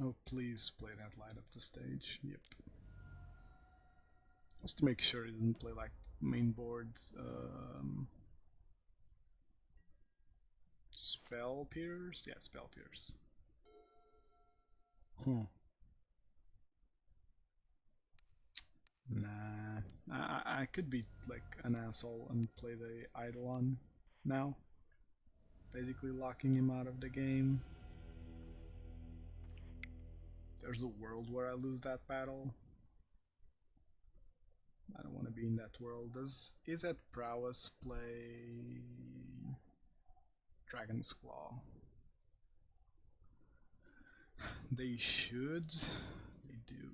Oh, please play that light up the stage. Yep. Just to make sure he doesn't play like main boards. Spell Pierce? Yeah, Spell Pierce. Nah. I could be like an asshole and play the Eidolon now. Basically locking him out of the game. There's a world where I lose that battle. I don't want to be in that world. Is that Prowess play Dragon's Claw? They should. They do.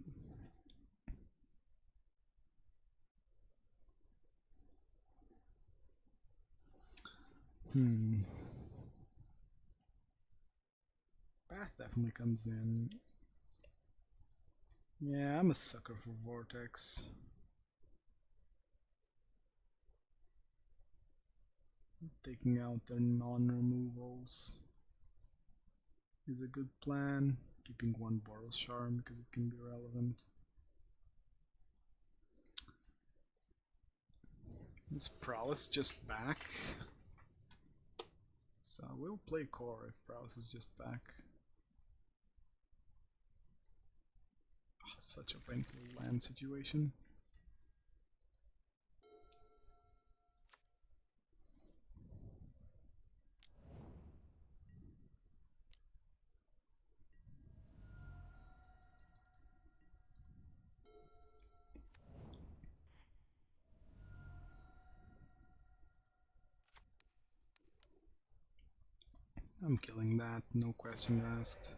Path definitely comes in. Yeah, I'm a sucker for Vortex. Taking out their non-removals is a good plan. Keeping one Boros Charm because it can be relevant. Is Prowess just back? So we'll play Core if Prowess is just back. Oh, such a painful land situation. I'm killing that, no question asked.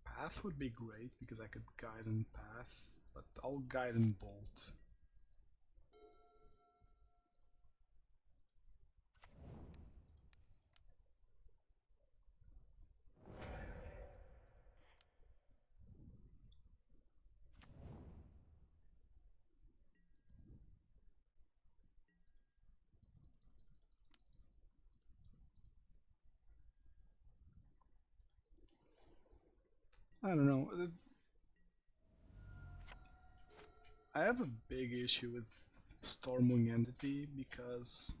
Path would be great because I could guide and path, but I'll guide and bolt. I don't know. I have a big issue with Stormwing Entity because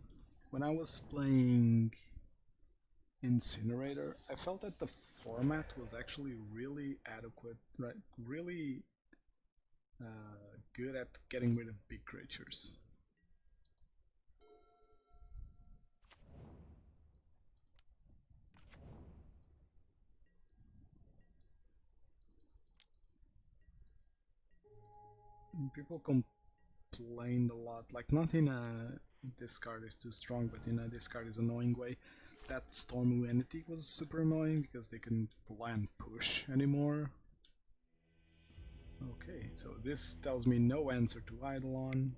when I was playing Incinerator, I felt that the format was actually really adequate, right? Really good at getting rid of big creatures. People complained a lot, like not in a this card is too strong, but in a this card is annoying way, that Stormwing Entity was super annoying because they couldn't land push anymore. Okay, so this tells me no answer to Eidolon.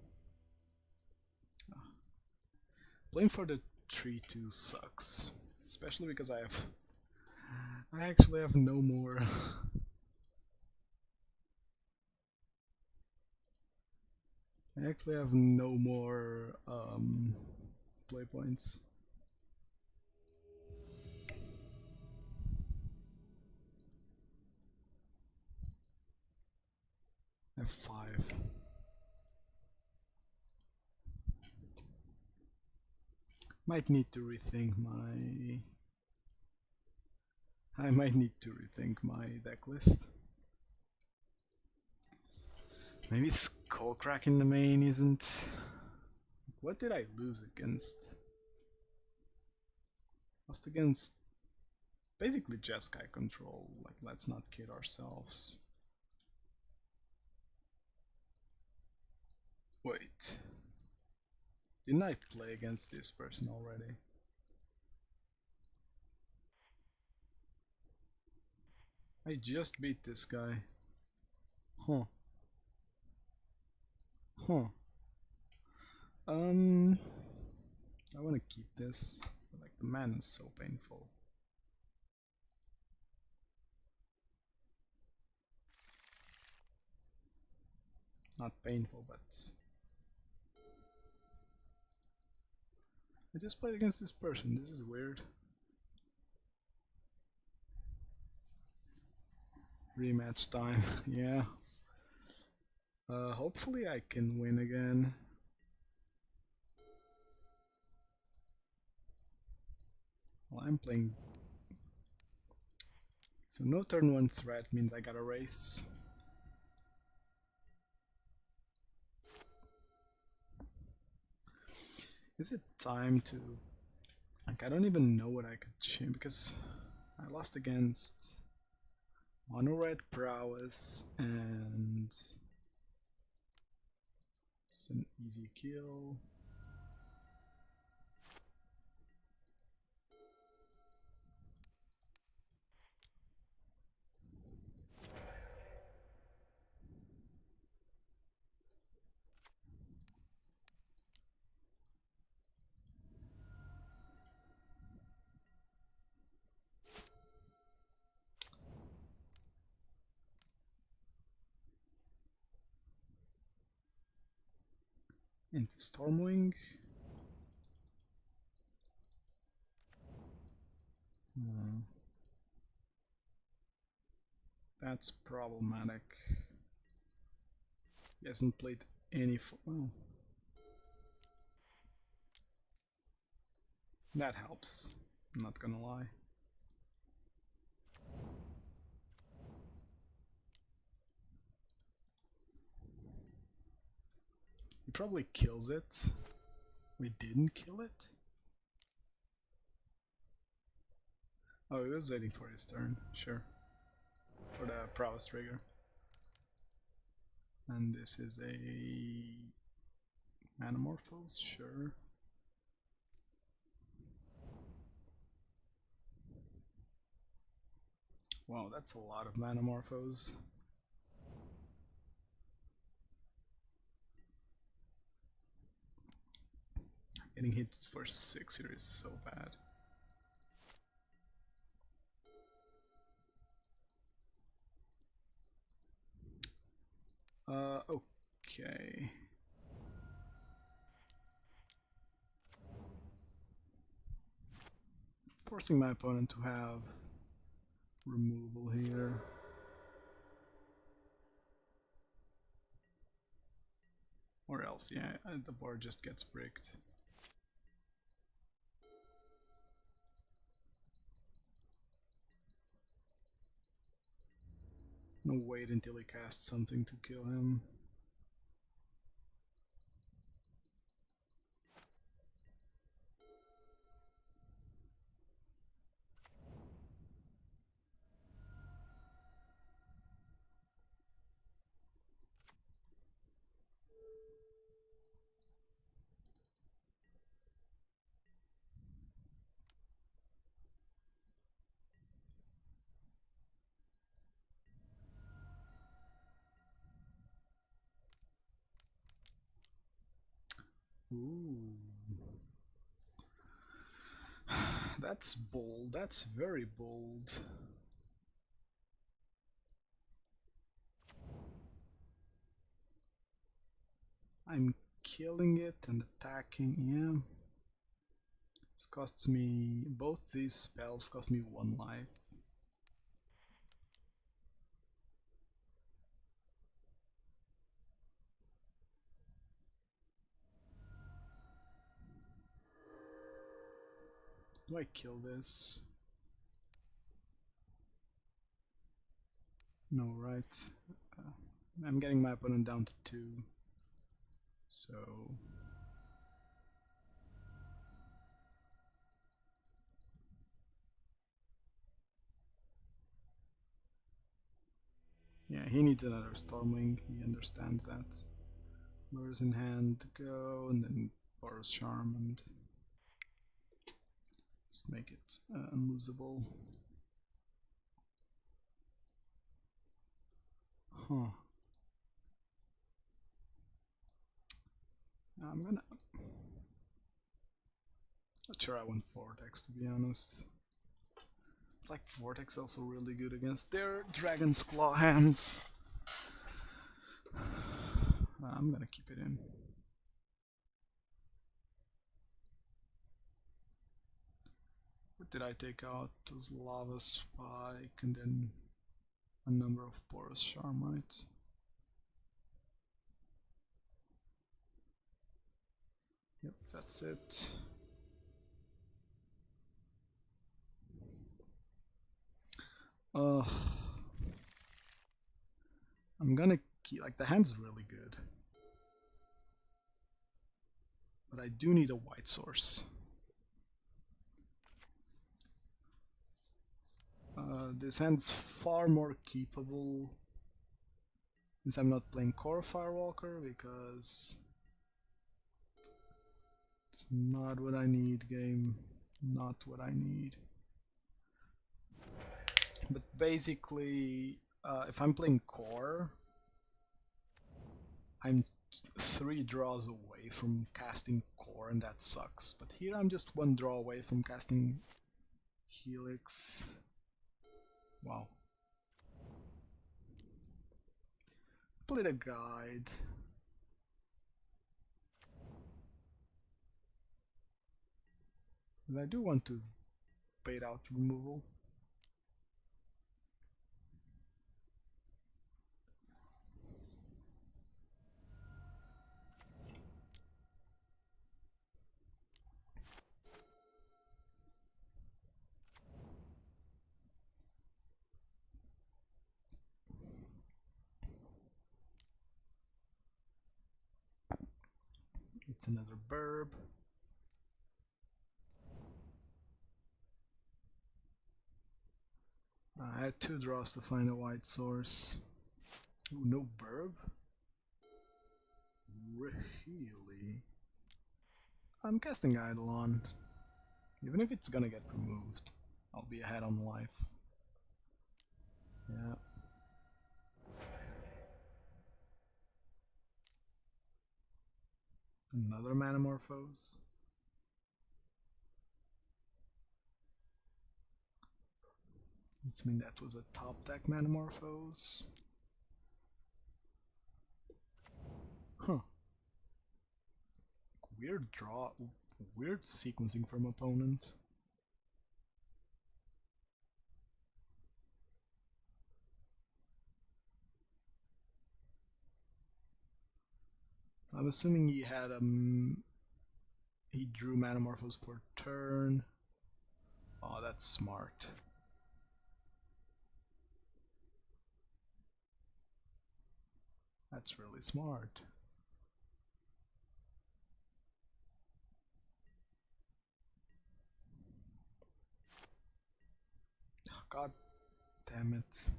Playing for the 3-2 sucks, especially because I actually have no more I actually have no more play points. I have 5. Might need to rethink my I might need to rethink my deck list. Maybe Skullcrack in the main isn't... What did I lose against? Lost against... basically Jeskai control, like let's not kid ourselves. Wait. Didn't I play against this person already? I just beat this guy. Huh. Huh. I wanna keep this. Like, the mana is so painful. Not painful, but... I just played against this person, this is weird. Rematch time, yeah. Hopefully I can win again. Well, I'm playing... So no turn 1 threat means I gotta race. Is it time to... Like, I don't even know what I could change, because I lost against Mono Red Prowess, and it's an easy kill. Into Stormwing. That's problematic. He hasn't played any... Well, that helps, I'm not gonna lie. He probably kills it. We didn't kill it? Oh, he was waiting for his turn, sure. For the prowess trigger. And this is a... Manamorphose, sure. Wow, that's a lot of Manamorphose. Getting hit for 6 here is so bad. Okay. Forcing my opponent to have removal here. Or else, yeah, the board just gets bricked. No, wait until he casts something to kill him. Ooh. That's bold, that's very bold. I'm killing it and attacking, yeah. This costs me, both these spells cost me 1 life. Do I kill this? No, right. I'm getting my opponent down to 2. So... yeah, he needs another Stormwing, he understands that. Lurrus in hand to go, and then Boros Charm, and just make it unlosable. Huh. I'm gonna... not sure I want Vortex, to be honest. It's like Vortex also really good against their Dragon's Claw hands. I'm gonna keep it in. What did I take out? It was Lava Spike and then a number of Boros Charm, right? Yep, that's it. I'm gonna keep, like, the hand's really good. But I do need a white source. This hand's far more keepable since I'm not playing Core Firewalker, because it's not what I need, game. Not what I need. But basically, if I'm playing Core, I'm 3 draws away from casting Core, and that sucks. But here I'm just 1 draw away from casting Helix. Wow. Play the guide. But I do want to bait out removal. It's another burb. I had 2 draws to find a white source. Ooh, no burb? Really? I'm casting Eidolon. Even if it's gonna get removed, I'll be ahead on life. Yeah. Another Manamorphose. Assuming that was a top deck Manamorphose. Huh. Weird draw, weird sequencing from opponent. I'm assuming he had he drew Manamorphose for turn. Oh, that's smart. That's really smart. Oh, God damn it.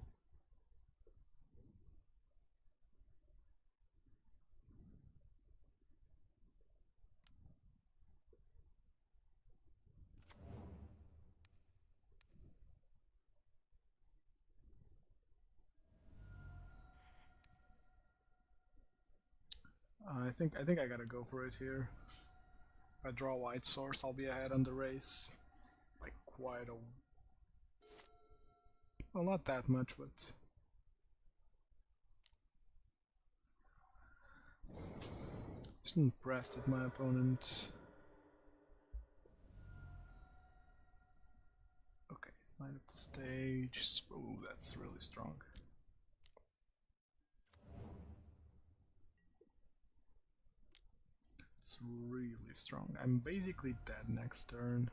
I think I gotta go for it here. If I draw a white source, I'll be ahead on the race by quite a... well, not that much, but... just impressed with my opponent. Okay, light up the stage. Oh, that's really strong. It's really strong. I'm basically dead next turn.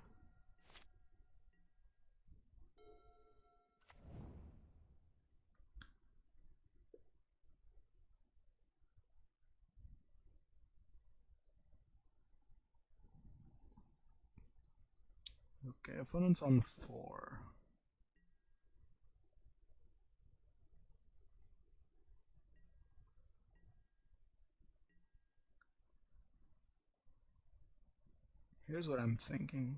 Okay, opponent's on 4. Here's what I'm thinking.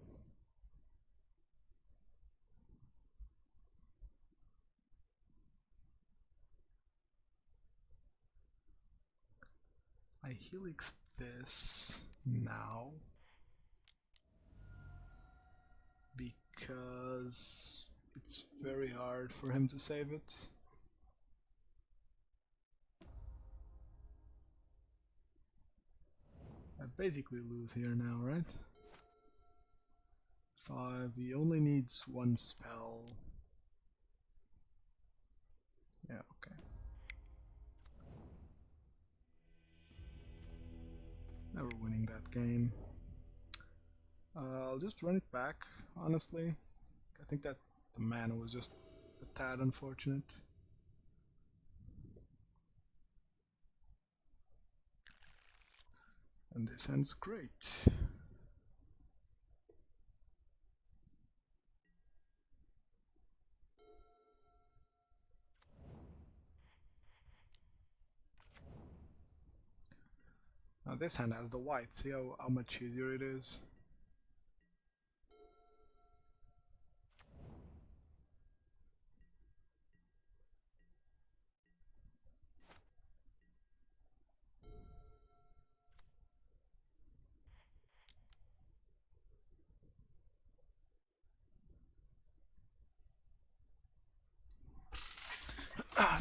I helix this now because it's very hard for him to save it. I basically lose here now, right? 5, he only needs 1 spell. Yeah, okay. Never winning that game. I'll just run it back, honestly. I think that the mana was just a tad unfortunate. And this hand's great. Now this hand has the white, see how much easier it is?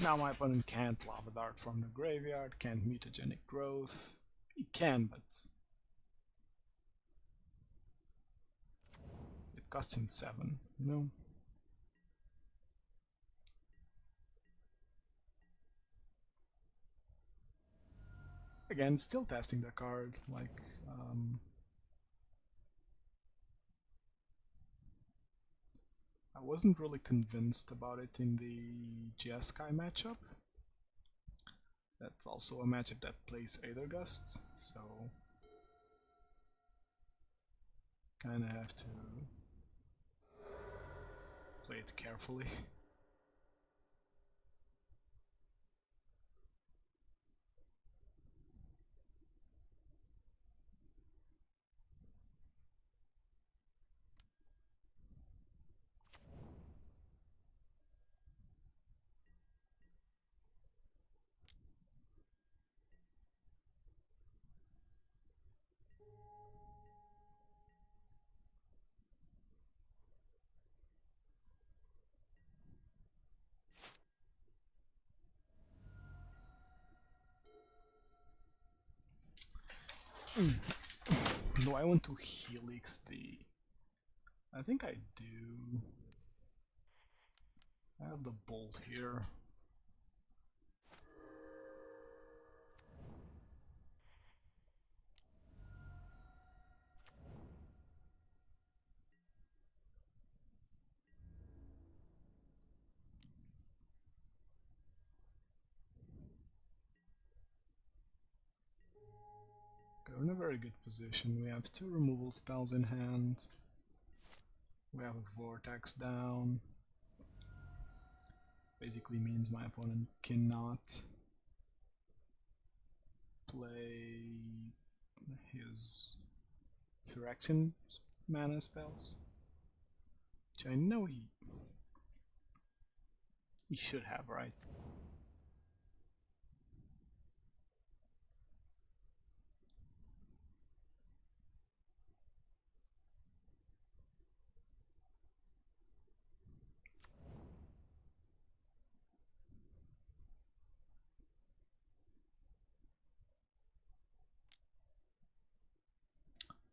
Now my opponent can't Lava Dart from the graveyard, can't Mutagenic Growth. He can, but it costs him 7, you know? Again, still testing the card, like, I wasn't really convinced about it in the Jeskai matchup. That's also a matchup that plays Aethergust, so kinda have to play it carefully. Do I want to Helix the... I think I do. I have the Bolt here. We're in a very good position. We have 2 removal spells in hand. We have a Vortex down. Basically means my opponent cannot play his Phyrexian mana spells, which I know he should have, right?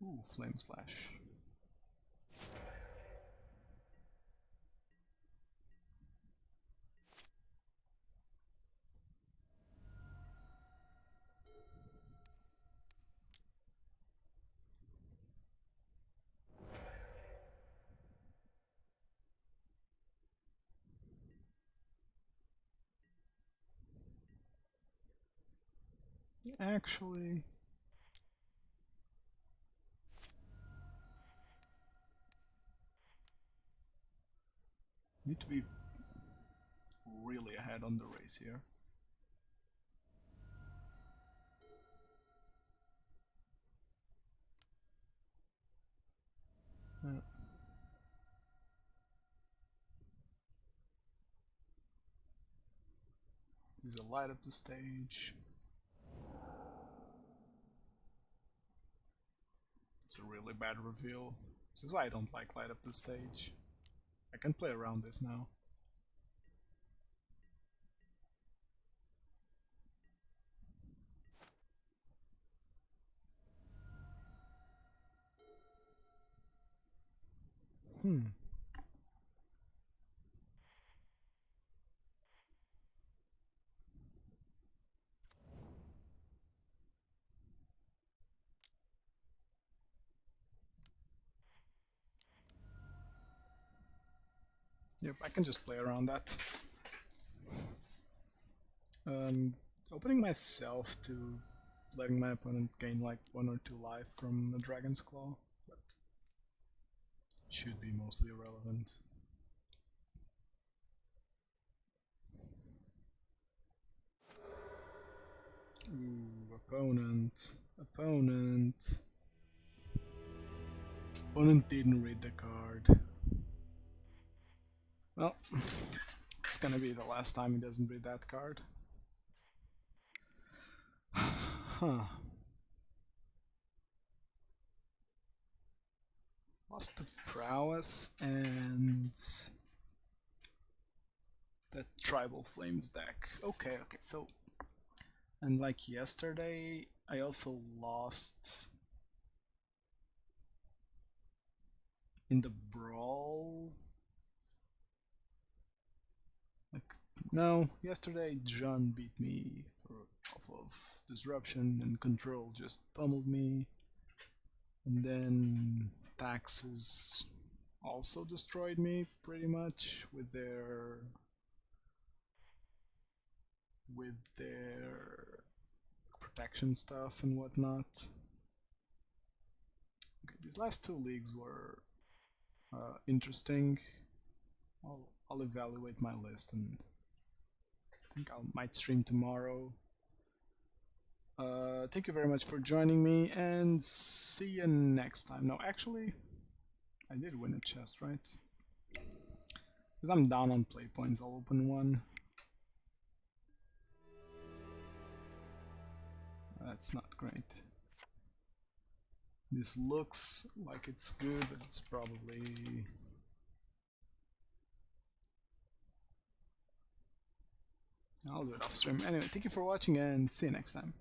Ooh, Flame Slash. Actually, Need to be really ahead on the race here. Use a light up the stage. It's a really bad reveal. This is why I don't like light up the stage. I can play around this now. Yep, I can just play around that. Opening myself to letting my opponent gain like 1 or 2 life from a Dragon's Claw, but should be mostly irrelevant. Ooh, opponent. Opponent didn't read the card. Well, it's gonna be the last time he doesn't read that card. Huh. Lost to Prowess and that Tribal Flames deck. Okay, so... And like yesterday, I also lost in the Brawl. Like, no, yesterday John beat me off of Disruption, and Control just pummeled me. And then Taxes also destroyed me pretty much with their protection stuff and whatnot. Okay, these last 2 leagues were interesting. I'll evaluate my list, and I think I might stream tomorrow. Thank you very much for joining me, and see you next time. No, actually, I did win a chest, right? Because I'm down on play points, I'll open one. That's not great. This looks like it's good, but it's probably... I'll do it off stream. Anyway, thank you for watching, and see you next time.